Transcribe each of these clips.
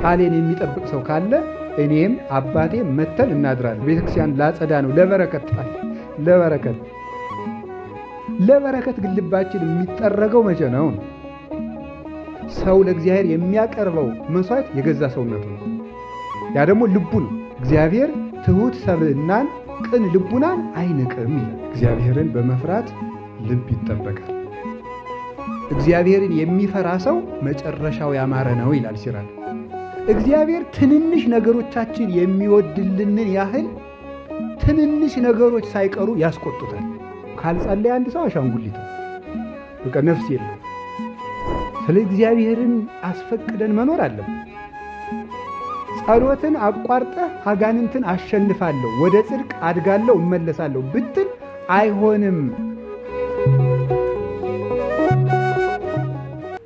ቃሌን የሚጠብቅ ሰው ካለ እኔም አባቴ መተን እናድራለን። ቤተክርስቲያን ላጸዳ ነው፣ ለበረከት ለበረከት ግን ልባችን የሚጠረገው መቼ ነው? ሰው ለእግዚአብሔር የሚያቀርበው መስዋዕት የገዛ ሰውነቱ ነው። ያ ደግሞ ልቡ ነው። እግዚአብሔር ትሑት ሰብእናን ቅን ልቡናን አይንቅም ይላል። እግዚአብሔርን በመፍራት ልብ ይጠበቃል። እግዚአብሔርን የሚፈራ ሰው መጨረሻው ያማረ ነው ይላል ሲራክ። እግዚአብሔር ትንንሽ ነገሮቻችን የሚወድልንን ያህል ትንንሽ ነገሮች ሳይቀሩ ያስቆጡታል። ካልጸለየ አንድ ሰው አሻንጉሊት በቃ ነፍስ የለም። ስለ እግዚአብሔርን አስፈቅደን መኖር አለብን። ጸሎትን አቋርጠህ አጋንንትን አሸንፋለሁ፣ ወደ ጽድቅ አድጋለሁ፣ እመለሳለሁ ብትል አይሆንም።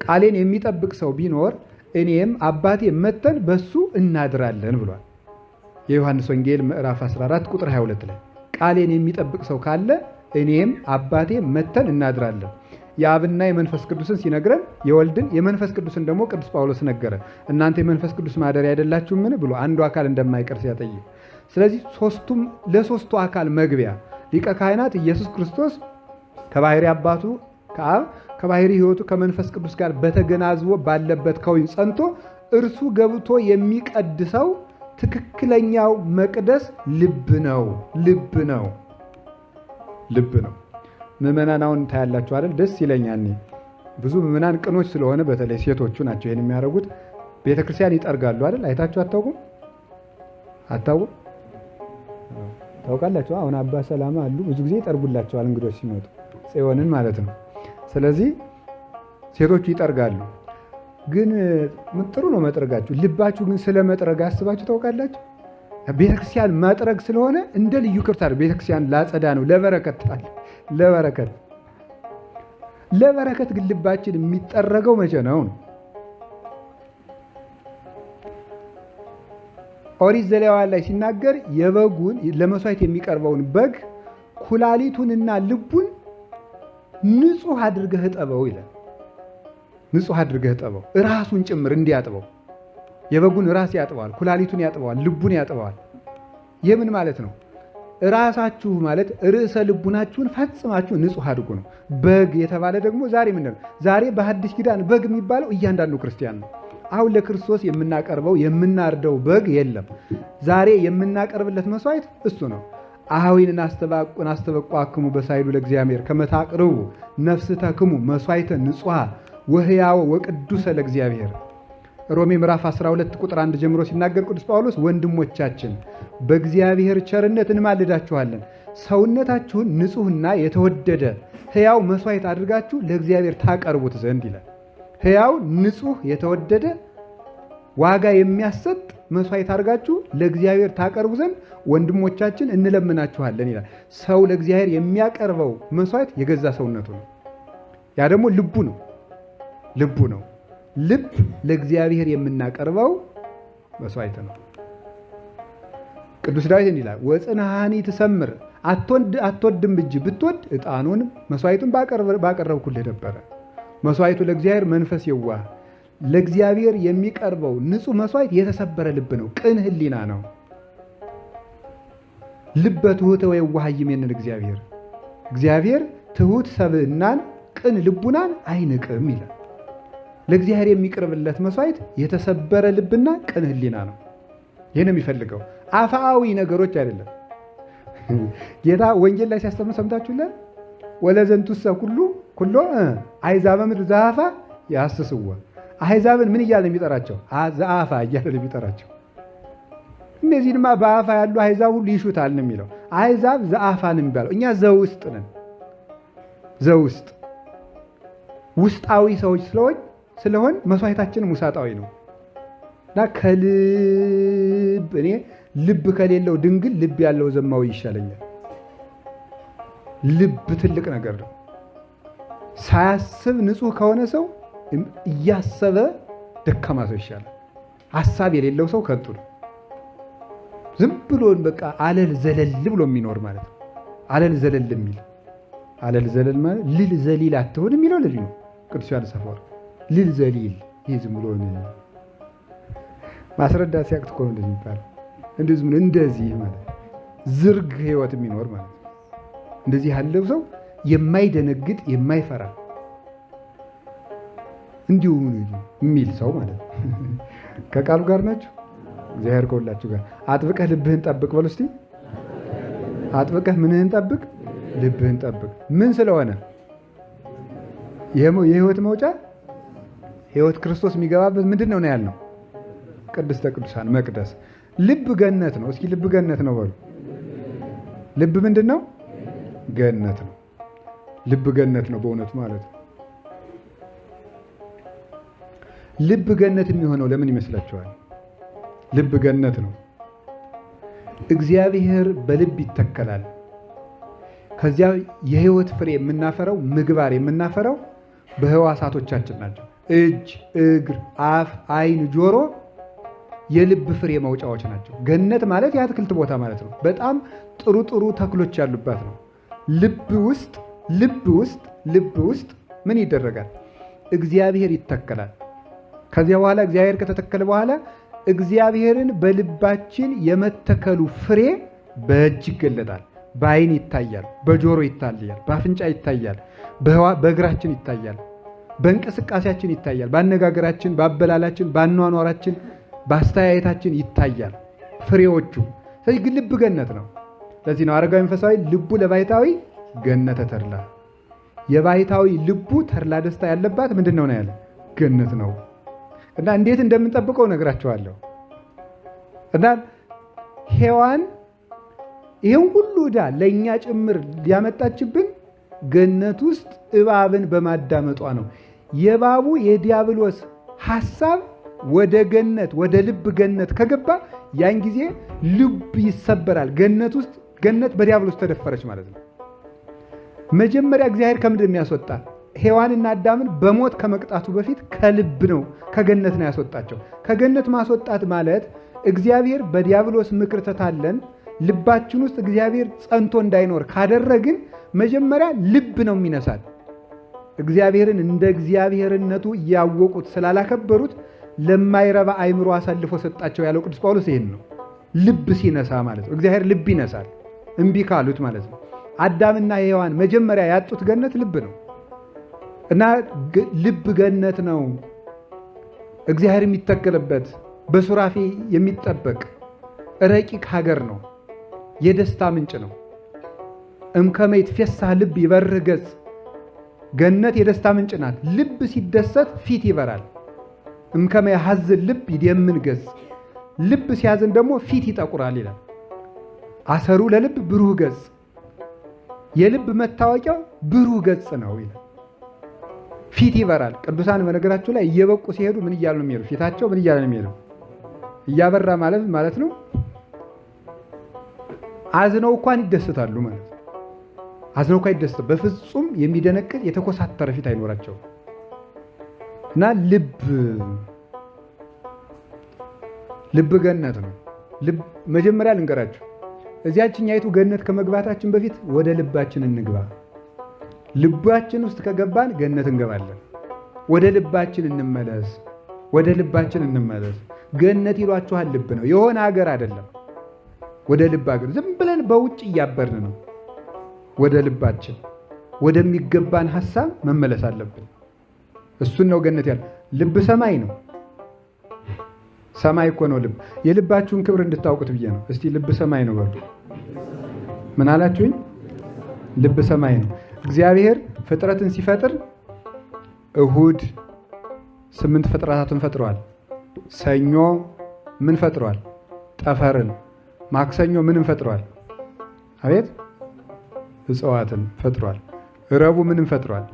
ቃሌን የሚጠብቅ ሰው ቢኖር እኔም አባቴ መተን በሱ እናድራለን ብሏል። የዮሐንስ ወንጌል ምዕራፍ 14 ቁጥር 22 ላይ ቃሌን የሚጠብቅ ሰው ካለ እኔም አባቴ መተን እናድራለን። የአብና የመንፈስ ቅዱስን ሲነግረን የወልድን የመንፈስ ቅዱስን ደግሞ ቅዱስ ጳውሎስ ነገረ። እናንተ የመንፈስ ቅዱስ ማደሪያ አይደላችሁምን ብሎ አንዱ አካል እንደማይቀር ሲያጠይቅ፣ ስለዚህ ለሶስቱ አካል መግቢያ ሊቀ ካህናት ኢየሱስ ክርስቶስ ከባሕሪ አባቱ ከአብ ከባሕሪ ሕይወቱ ከመንፈስ ቅዱስ ጋር በተገናዝቦ ባለበት ከወይን ጸንቶ እርሱ ገብቶ የሚቀድሰው ትክክለኛው መቅደስ ልብ ነው። ምዕመናን አሁን ታያላችሁ አይደል? ደስ ይለኛል። ብዙ ምዕመናን ቅኖች ስለሆነ በተለይ ሴቶቹ ናቸው ይሄን የሚያደርጉት። ቤተክርስቲያን ይጠርጋሉ አይደል? አይታችሁ አታውቁም? ታውቃላችሁ? አሁን አባ ሰላማ አሉ፣ ብዙ ጊዜ ይጠርጉላቸዋል እንግዶች ሲመጡ፣ ጽዮንን ማለት ነው። ስለዚህ ሴቶቹ ይጠርጋሉ። ግን ጥሩ ነው መጥረጋችሁ። ልባችሁ ግን ስለ መጥረግ አስባችሁ ታውቃላችሁ? ቤተክርስቲያን መጥረግ ስለሆነ እንደ ልዩ ክብር ቤተክርስቲያን ላጸዳ ነው፣ ለበረከት ግን ልባችን የሚጠረገው መቼ ነው? ኦሪት ዘሌዋውያን ላይ ሲናገር የበጉን ለመስዋዕት የሚቀርበውን በግ ኩላሊቱንና ልቡን ንጹህ አድርገህ እጠበው ይላል። ንጹህ አድርገህ እጠበው፣ ራሱን ጭምር እንዲያጥበው። የበጉን ራስ ያጥበዋል፣ ኩላሊቱን ያጥበዋል፣ ልቡን ያጥበዋል። የምን ማለት ነው? ራሳችሁ ማለት ርዕሰ ልቡናችሁን ፈጽማችሁ ንጹህ አድርጉ ነው። በግ የተባለ ደግሞ ዛሬ ምንድን ነው? ዛሬ በሐዲስ ኪዳን በግ የሚባለው እያንዳንዱ ክርስቲያን ነው። አሁን ለክርስቶስ የምናቀርበው የምናርደው በግ የለም። ዛሬ የምናቀርብለት መስዋዕት እሱ ነው። አኀዊንን አስተበቋክሙ በሳይሉ ለእግዚአብሔር ከመታቅርቡ ነፍስተክሙ መስዋዕተ ንጹሐ ወሕያወ ወቅዱሰ ለእግዚአብሔር። ሮሜ ምዕራፍ 12 ቁጥር 1 ጀምሮ ሲናገር ቅዱስ ጳውሎስ ወንድሞቻችን በእግዚአብሔር ቸርነት እንማልዳችኋለን፣ ሰውነታችሁን ንጹሕና የተወደደ ሕያው መስዋዕት አድርጋችሁ ለእግዚአብሔር ታቀርቡት ዘንድ ይላል። ሕያው ንጹሕ የተወደደ ዋጋ የሚያሰጥ መስዋዕት አድርጋችሁ ለእግዚአብሔር ታቀርቡ ዘንድ ወንድሞቻችን እንለምናችኋለን ይላል። ሰው ለእግዚአብሔር የሚያቀርበው መስዋዕት የገዛ ሰውነቱ ነው። ያ ደግሞ ልቡ ነው። ልብ ለእግዚአብሔር የምናቀርበው መስዋዕት ነው። ቅዱስ ዳዊት እንዲህ ይላል፣ ወጽንሐኒ ትሰምር አትወድም እጅ ብትወድ ዕጣኑን መስዋዕቱን ባቀረብኩልህ ነበረ። መስዋዕቱ ለእግዚአብሔር መንፈስ የዋህ ለእግዚአብሔር የሚቀርበው ንጹሕ መስዋዕት የተሰበረ ልብ ነው፣ ቅን ሕሊና ነው። ልበ ትሑተ ወየዋህ ይሜንን እግዚአብሔር ትሑት ሰብእናን ቅን ልቡናን አይንቅም ይላል። ለእግዚአብሔር የሚቀርብለት መስዋዕት የተሰበረ ልብና ቅን ሕሊና ነው። ይህን የሚፈልገው አፋዊ ነገሮች አይደለም። ጌታ ወንጌል ላይ ሲያስተምር ሰምታችሁለን። ወለዘንቱሰ ኩሎ አሕዛበ ምድር ዘአፋ ያስስዎ። አሕዛብን ምን እያለ የሚጠራቸው? ዘአፋ እያለ የሚጠራቸው። እነዚህንማ በአፋ ያሉ አሕዛብ ሁሉ ይሹታል ነው የሚለው። አሕዛብ ዘአፋ ነው የሚባለው። እኛ ዘውስጥ ነን። ውስጣዊ ሰዎች ስለሆን መስዋዕታችን ውሳጣዊ ነው እና ከልብ እኔ ልብ ከሌለው ድንግል ልብ ያለው ዘማዊ ይሻለኛል። ልብ ትልቅ ነገር ነው። ሳያስብ ንጹሕ ከሆነ ሰው እያሰበ ደካማ ሰው ይሻላል። ሐሳብ የሌለው ሰው ከንቱ ነው። ዝም ብሎ በቃ አለል ዘለል ብሎ የሚኖር ማለት ነው። አለል ዘለል ማለት ልል ዘሊል አትሆን የሚለው ለዚህ ነው። ቅዱስ ዮሐንስ አፈወርቅ ልል ዘሊል ይህ ዝም ብሎ ማስረዳት ሲያቅት እኮ ነው እንደዚህ የሚባለው። እንደዚህ ማለት ዝርግ ህይወት የሚኖር ማለት ነው። እንደዚህ ያለው ሰው የማይደነግጥ የማይፈራ እንዲሁ የሚል ሰው ማለት ነው። ከቃሉ ጋር ናቸው። እግዚአብሔር ከሁላችሁ ጋር። አጥብቀህ ልብህን ጠብቅ በሉ እስቲ። አጥብቀህ ምንህን ጠብቅ? ልብህን ጠብቅ። ምን ስለሆነ? የህይወት መውጫ ህይወት ክርስቶስ የሚገባበት ምንድን ነው ያልነው? ቅድስተ ቅዱሳን መቅደስ። ልብ ገነት ነው። እስኪ ልብ ገነት ነው በሉ። ልብ ምንድን ነው? ገነት ነው። ልብ ገነት ነው በእውነቱ ማለት ነው። ልብ ገነት የሚሆነው ለምን ይመስላችኋል? ልብ ገነት ነው። እግዚአብሔር በልብ ይተከላል። ከዚያ የህይወት ፍሬ የምናፈረው ምግባር የምናፈረው በህዋሳቶቻችን ናቸው። እጅ፣ እግር፣ አፍ፣ አይን፣ ጆሮ የልብ ፍሬ መውጫዎች ናቸው። ገነት ማለት የአትክልት ቦታ ማለት ነው። በጣም ጥሩ ጥሩ ተክሎች ያሉባት ነው። ልብ ውስጥ ምን ይደረጋል? እግዚአብሔር ይተከላል። ከዚያ በኋላ እግዚአብሔር ከተተከለ በኋላ እግዚአብሔርን በልባችን የመተከሉ ፍሬ በእጅ ይገለጣል። በአይን ይታያል፣ በጆሮ ይታያል፣ በአፍንጫ ይታያል፣ በእግራችን ይታያል፣ በእንቅስቃሴያችን ይታያል፣ በአነጋገራችን፣ በአበላላችን፣ በአኗኗራችን፣ በአስተያየታችን ይታያል ፍሬዎቹ። ስለዚህ ግን ልብ ገነት ነው። ለዚህ ነው አረጋዊ መንፈሳዊ ልቡ ለባሕታዊ ገነተ ተድላ። የባሕታዊ ልቡ ተድላ ደስታ ያለባት ምንድን ነው ያለ? ገነት ነው። እና እንዴት እንደምንጠብቀው ነግራቸዋለሁ። እና ሔዋን ይሄን ሁሉ ዕዳ ለእኛ ጭምር ሊያመጣችብን ገነት ውስጥ እባብን በማዳመጧ ነው። የእባቡ የዲያብሎስ ሐሳብ ወደ ገነት ወደ ልብ ገነት ከገባ ያን ጊዜ ልብ ይሰበራል። ገነት በዲያብሎስ ተደፈረች ማለት ነው። መጀመሪያ እግዚአብሔር ከምድር የሚያስወጣ ሔዋንና አዳምን በሞት ከመቅጣቱ በፊት ከልብ ነው፣ ከገነት ነው ያስወጣቸው። ከገነት ማስወጣት ማለት እግዚአብሔር በዲያብሎስ ምክር ተታለን ልባችን ውስጥ እግዚአብሔር ጸንቶ እንዳይኖር ካደረግን መጀመሪያ ልብ ነው የሚነሳል። እግዚአብሔርን እንደ እግዚአብሔርነቱ እያወቁት ስላላከበሩት ለማይረባ አይምሮ አሳልፎ ሰጣቸው ያለው ቅዱስ ጳውሎስ ይሄን ነው። ልብ ሲነሳ ማለት ነው። እግዚአብሔር ልብ ይነሳል እምቢ ካሉት ማለት ነው። አዳምና ሔዋን መጀመሪያ ያጡት ገነት ልብ ነው እና ልብ ገነት ነው። እግዚአብሔር የሚተከልበት በሱራፌ የሚጠበቅ ረቂቅ ሀገር ነው። የደስታ ምንጭ ነው። እምከመ ይትፌሳህ ልብ ይበርህ ገጽ። ገነት የደስታ ምንጭ ናት። ልብ ሲደሰት ፊት ይበራል። እምከመ ያሐዝን ልብ ይደምን ገጽ። ልብ ሲያዝን ደግሞ ፊት ይጠቁራል ይላል። አሰሩ ለልብ ብሩህ ገጽ። የልብ መታወቂያው ብሩህ ገጽ ነው ይላል። ፊት ይበራል። ቅዱሳን በነገራቸው ላይ እየበቁ ሲሄዱ ምን እያሉ ነው የሚሄዱ? ፊታቸው ምን እያለ ነው የሚሄዱ? እያበራ ማለት ነው። አዝነው እንኳን ይደሰታሉ ማለት ነው። አዝነው እንኳን ይደሰታሉ። በፍጹም የሚደነቅጥ የተኮሳተረ ፊት አይኖራቸውም። እና ልብ ገነት ነው። መጀመሪያ ልንገራችሁ፣ እዚያችኛይቱ ገነት ከመግባታችን በፊት ወደ ልባችን እንግባ። ልባችን ውስጥ ከገባን ገነት እንገባለን። ወደ ልባችን እንመለስ። ገነት ይሏችኋል ልብ ነው፣ የሆነ ሀገር አይደለም። ወደ ልብ ሀገር ዝም ብለን በውጭ እያበርን ነው። ወደ ልባችን ወደሚገባን ሐሳብ መመለስ አለብን። እሱን ነው ገነት ያለ። ልብ ሰማይ ነው። ሰማይ እኮ ነው ልብ። የልባችሁን ክብር እንድታውቁት ብዬ ነው። እስቲ ልብ ሰማይ ነው በሉ። ምን አላችሁኝ? ልብ ሰማይ ነው። እግዚአብሔር ፍጥረትን ሲፈጥር እሁድ 8 ፍጥረታትን ፈጥሯል። ሰኞ ምን ፈጥሯል? ጠፈርን። ማክሰኞ ምንም ፈጥሯል? አቤት እጽዋትን ፈጥሯል። ረቡዕ ምንም ፈጥሯል?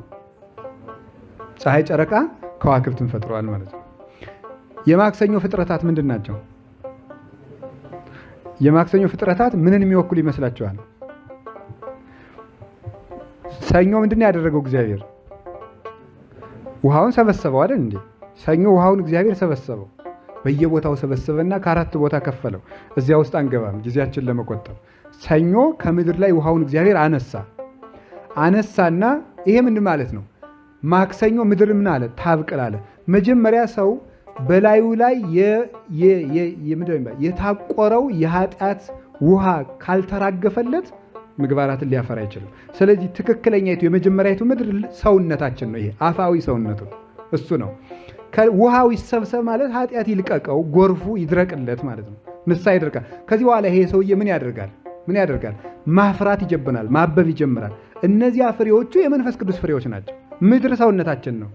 ፀሐይ፣ ጨረቃ፣ ከዋክብትን ፈጥሯል ማለት ነው። የማክሰኞ ፍጥረታት ምንድን ናቸው? የማክሰኞ ፍጥረታት ምንን የሚወክሉ ይመስላችኋል? ሰኞ ምንድን ያደረገው እግዚአብሔር? ውሃውን ሰበሰበው አይደል እንዴ? ሰኞ ውሃውን እግዚአብሔር ሰበሰበው፣ በየቦታው ሰበሰበና ከአራት ቦታ ከፈለው። እዚያ ውስጥ አንገባም ጊዜያችን ለመቆጠብ። ሰኞ ከምድር ላይ ውሃውን እግዚአብሔር አነሳና ይሄ ምን ማለት ነው? ማክሰኞ ምድር ምን አለ? ታብቅል አለ። መጀመሪያ ሰው በላዩ ላይ የታቆረው የኃጢአት ውሃ ካልተራገፈለት ምግባራትን ሊያፈራ አይችልም። ስለዚህ ትክክለኛይቱ የመጀመሪያይቱ ምድር ሰውነታችን ነው። ይሄ አፋዊ ሰውነቱ እሱ ነው። ውሃው ይሰብሰብ ማለት ኃጢአት ይልቀቀው፣ ጎርፉ ይድረቅለት ማለት ነው። ንስሐ ይድረቃል። ከዚህ በኋላ ይሄ ሰውዬ ምን ያደርጋል? ማፍራት ይጀምራል፣ ማበብ ይጀምራል። እነዚያ ፍሬዎቹ የመንፈስ ቅዱስ ፍሬዎች ናቸው። ምድር ሰውነታችን ነው።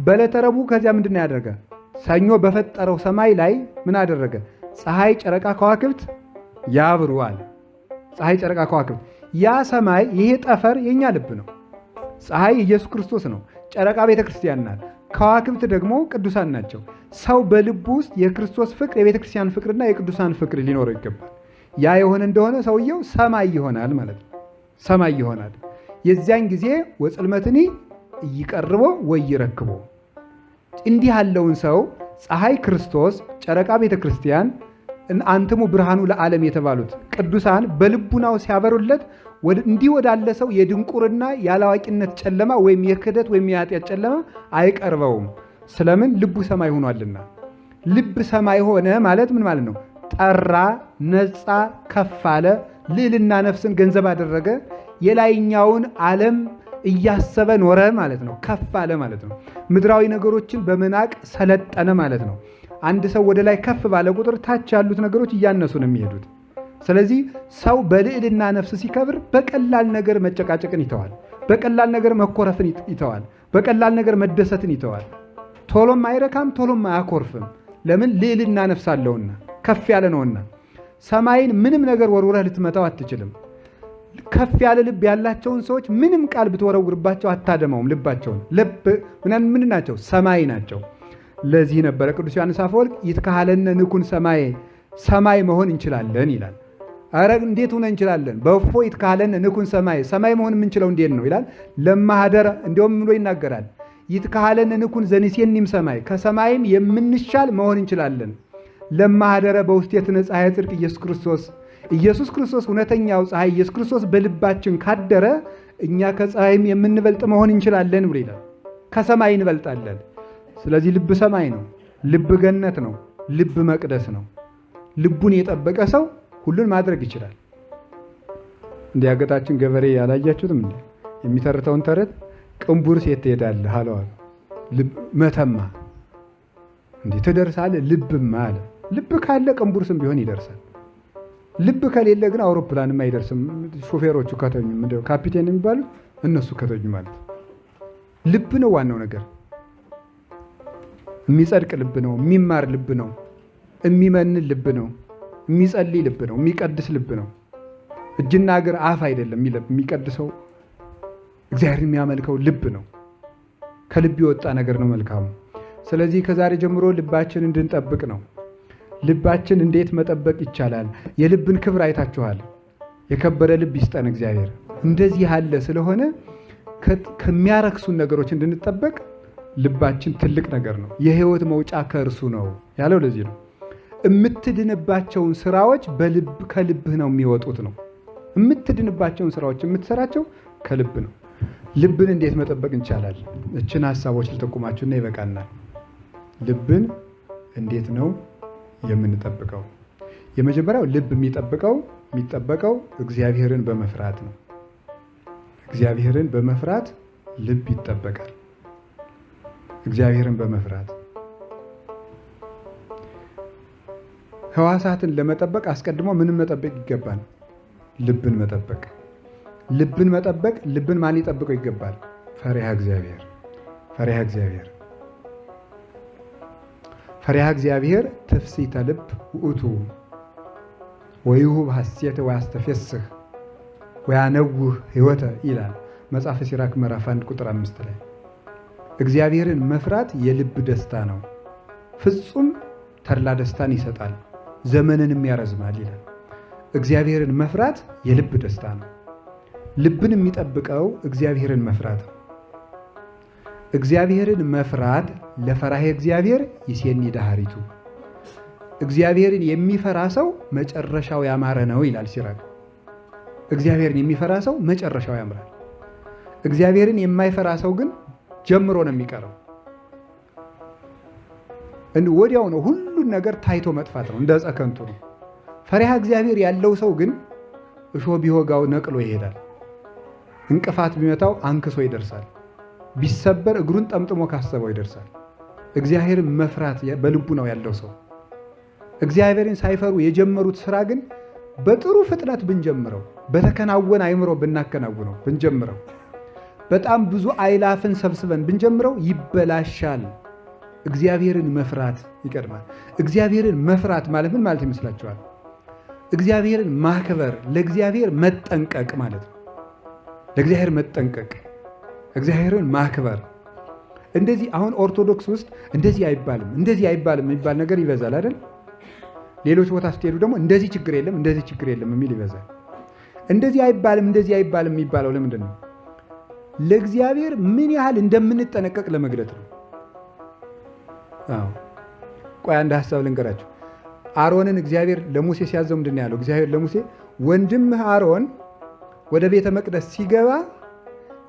በዕለተ ረቡዕ ከዚያ ምንድን ያደረገ? ሰኞ በፈጠረው ሰማይ ላይ ምን አደረገ? ፀሐይ፣ ጨረቃ፣ ከዋክብት ያብሩ አለ። ፀሐይ፣ ጨረቃ፣ ከዋክብት። ያ ሰማይ ይሄ ጠፈር የኛ ልብ ነው። ፀሐይ ኢየሱስ ክርስቶስ ነው። ጨረቃ ቤተ ክርስቲያን ናት። ከዋክብት ደግሞ ቅዱሳን ናቸው። ሰው በልቡ ውስጥ የክርስቶስ ፍቅር፣ የቤተ ክርስቲያን ፍቅርና የቅዱሳን ፍቅር ሊኖረው ይገባል። ያ የሆነ እንደሆነ ሰውየው ሰማይ ይሆናል ማለት ነው። ሰማይ ይሆናል። የዚያን ጊዜ ወጽልመትኒ ይቀርቦ ወይ ይረክቦ። እንዲህ ያለውን ሰው ፀሐይ ክርስቶስ፣ ጨረቃ ቤተ ክርስቲያን፣ አንትሙ ብርሃኑ ለዓለም የተባሉት ቅዱሳን በልቡናው ሲያበሩለት እንዲህ ወዳለ ሰው የድንቁርና ያላዋቂነት ጨለማ ወይም የክህደት ወይም የኃጢአት ጨለማ አይቀርበውም። ስለምን? ልቡ ሰማይ ሆኗልና። ልብ ሰማይ ሆነ ማለት ምን ማለት ነው? ጠራ፣ ነጻ፣ ከፍ አለ፣ ልዕልና ነፍስን ገንዘብ አደረገ፣ የላይኛውን ዓለም እያሰበ ኖረ ማለት ነው። ከፍ አለ ማለት ነው። ምድራዊ ነገሮችን በመናቅ ሰለጠነ ማለት ነው። አንድ ሰው ወደ ላይ ከፍ ባለ ቁጥር ታች ያሉት ነገሮች እያነሱ ነው የሚሄዱት። ስለዚህ ሰው በልዕልና ነፍስ ሲከብር በቀላል ነገር መጨቃጨቅን ይተዋል። በቀላል ነገር መኮረፍን ይተዋል። በቀላል ነገር መደሰትን ይተዋል። ቶሎም አይረካም፣ ቶሎም አያኮርፍም። ለምን? ልዕልና ነፍስ አለውና ከፍ ያለ ነውና። ሰማይን ምንም ነገር ወርውረህ ልትመታው አትችልም። ከፍ ያለ ልብ ያላቸውን ሰዎች ምንም ቃል ብትወረውርባቸው አታደማውም ልባቸውን። ልብ ምን ናቸው? ሰማይ ናቸው። ለዚህ ነበረ ቅዱስ ዮሐንስ አፈወርቅ ይትካሃለነ ንኩን ሰማይ መሆን እንችላለን ይላል። አረ እንዴት ሆነ እንችላለን? በእፎ ይትካሃለነ ንኩን ሰማይ መሆን የምንችለው እንዴት ነው ይላል። ለማህደረ እንዲያውም ብሎ ይናገራል። ይትካሃለነ ንኩን ዘኒሴኒም ሰማይ፣ ከሰማይም የምንሻል መሆን እንችላለን። ለማህደረ በውስቴትነ ፀሐየ ጽድቅ ኢየሱስ ክርስቶስ እውነተኛው ፀሐይ ኢየሱስ ክርስቶስ በልባችን ካደረ እኛ ከፀሐይም የምንበልጥ መሆን እንችላለን ብሎ ይላል። ከሰማይ እንበልጣለን። ስለዚህ ልብ ሰማይ ነው። ልብ ገነት ነው። ልብ መቅደስ ነው። ልቡን የጠበቀ ሰው ሁሉን ማድረግ ይችላል። እንዲያገጣችን ገበሬ ያላያችሁትም እንዴ? የሚተርተውን ተረት ቅንቡር ሴት ትሄዳለህ አለዋል። መተማ እንዴ ትደርሳለህ? ልብማ አለ። ልብ ካለ ቅንቡርስም ቢሆን ይደርሳል። ልብ ከሌለ ግን አውሮፕላንም አይደርስም። ሾፌሮቹ ከተኙ ምንድነው ካፒቴን የሚባሉት እነሱ ከተኙ ማለት። ልብ ነው ዋናው ነገር። የሚጸድቅ ልብ ነው። የሚማር ልብ ነው። የሚመንን ልብ ነው። የሚጸልይ ልብ ነው። የሚቀድስ ልብ ነው። እጅና እግር አፍ አይደለም የሚቀድሰው። እግዚአብሔር የሚያመልከው ልብ ነው። ከልብ የወጣ ነገር ነው መልካሙ። ስለዚህ ከዛሬ ጀምሮ ልባችን እንድንጠብቅ ነው። ልባችን እንዴት መጠበቅ ይቻላል? የልብን ክብር አይታችኋል። የከበረ ልብ ይስጠን እግዚአብሔር። እንደዚህ ያለ ስለሆነ ከሚያረክሱን ነገሮች እንድንጠበቅ ልባችን ትልቅ ነገር ነው። የሕይወት መውጫ ከእርሱ ነው ያለው ለዚህ ነው። የምትድንባቸውን ስራዎች ከልብህ ነው የሚወጡት ነው። የምትድንባቸውን ስራዎች የምትሰራቸው ከልብ ነው። ልብን እንዴት መጠበቅ እንቻላል? እችን ሀሳቦች ልጠቁማችሁና ይበቃናል። ልብን እንዴት ነው የምንጠብቀው? የመጀመሪያው ልብ የሚጠበቀው እግዚአብሔርን በመፍራት ነው። እግዚአብሔርን በመፍራት ልብ ይጠበቃል። እግዚአብሔርን በመፍራት ሕዋሳትን ለመጠበቅ አስቀድሞ ምንም መጠበቅ ይገባል? ልብን መጠበቅ። ልብን ማን ሊጠብቀው ይገባል? ፈሪሃ እግዚአብሔር። ፈሪሃ እግዚአብሔር ትፍሲተ ልብ ውእቱ ወይሁብ ሐሴተ ወያስተፌስህ ወያነውህ ሕይወተ ይላል መጽሐፈ ሲራክ ምዕራፍ 1 ቁጥር 5 ላይ። እግዚአብሔርን መፍራት የልብ ደስታ ነው። ፍጹም ተድላ ደስታን ይሰጣል፣ ዘመንንም ያረዝማል ይላል። እግዚአብሔርን መፍራት የልብ ደስታ ነው። ልብን የሚጠብቀው እግዚአብሔርን መፍራት ነው። እግዚአብሔርን መፍራት ለፈራሄ እግዚአብሔር ይሴኒ ዳህሪቱ። እግዚአብሔርን የሚፈራ ሰው መጨረሻው ያማረ ነው ይላል ሲራክ። እግዚአብሔርን የሚፈራ ሰው መጨረሻው ያምራል። እግዚአብሔርን የማይፈራ ሰው ግን ጀምሮ ነው የሚቀረው። ወዲያው ነው ሁሉን ነገር ታይቶ መጥፋት ነው፣ እንደ ጸከንቱ ነው። ፈሪሃ እግዚአብሔር ያለው ሰው ግን እሾህ ቢወጋው ነቅሎ ይሄዳል። እንቅፋት ቢመታው አንክሶ ይደርሳል። ቢሰበር እግሩን ጠምጥሞ ካሰበው ይደርሳል። እግዚአብሔርን መፍራት በልቡ ነው ያለው ሰው። እግዚአብሔርን ሳይፈሩ የጀመሩት ስራ ግን በጥሩ ፍጥነት ብንጀምረው፣ በተከናወነ አይምሮ ብናከናውነው ብንጀምረው፣ በጣም ብዙ አይላፍን ሰብስበን ብንጀምረው ይበላሻል። እግዚአብሔርን መፍራት ይቀድማል። እግዚአብሔርን መፍራት ማለት ምን ማለት ይመስላችኋል? እግዚአብሔርን ማክበር፣ ለእግዚአብሔር መጠንቀቅ ማለት ነው። ለእግዚአብሔር መጠንቀቅ፣ እግዚአብሔርን ማክበር። እንደዚህ አሁን ኦርቶዶክስ ውስጥ እንደዚህ አይባልም እንደዚህ አይባልም የሚባል ነገር ይበዛል አይደል? ሌሎች ቦታ ስትሄዱ ደግሞ እንደዚህ ችግር የለም እንደዚህ ችግር የለም የሚል ይበዛል። እንደዚህ አይባልም እንደዚህ አይባልም የሚባለው ለምንድን ነው? ለእግዚአብሔር ምን ያህል እንደምንጠነቀቅ ለመግለጥ ነው። ቆይ አንድ ሀሳብ ልንገራችሁ። አሮንን እግዚአብሔር ለሙሴ ሲያዘው ምንድን ነው ያለው? እግዚአብሔር ለሙሴ ወንድምህ አሮን ወደ ቤተ መቅደስ ሲገባ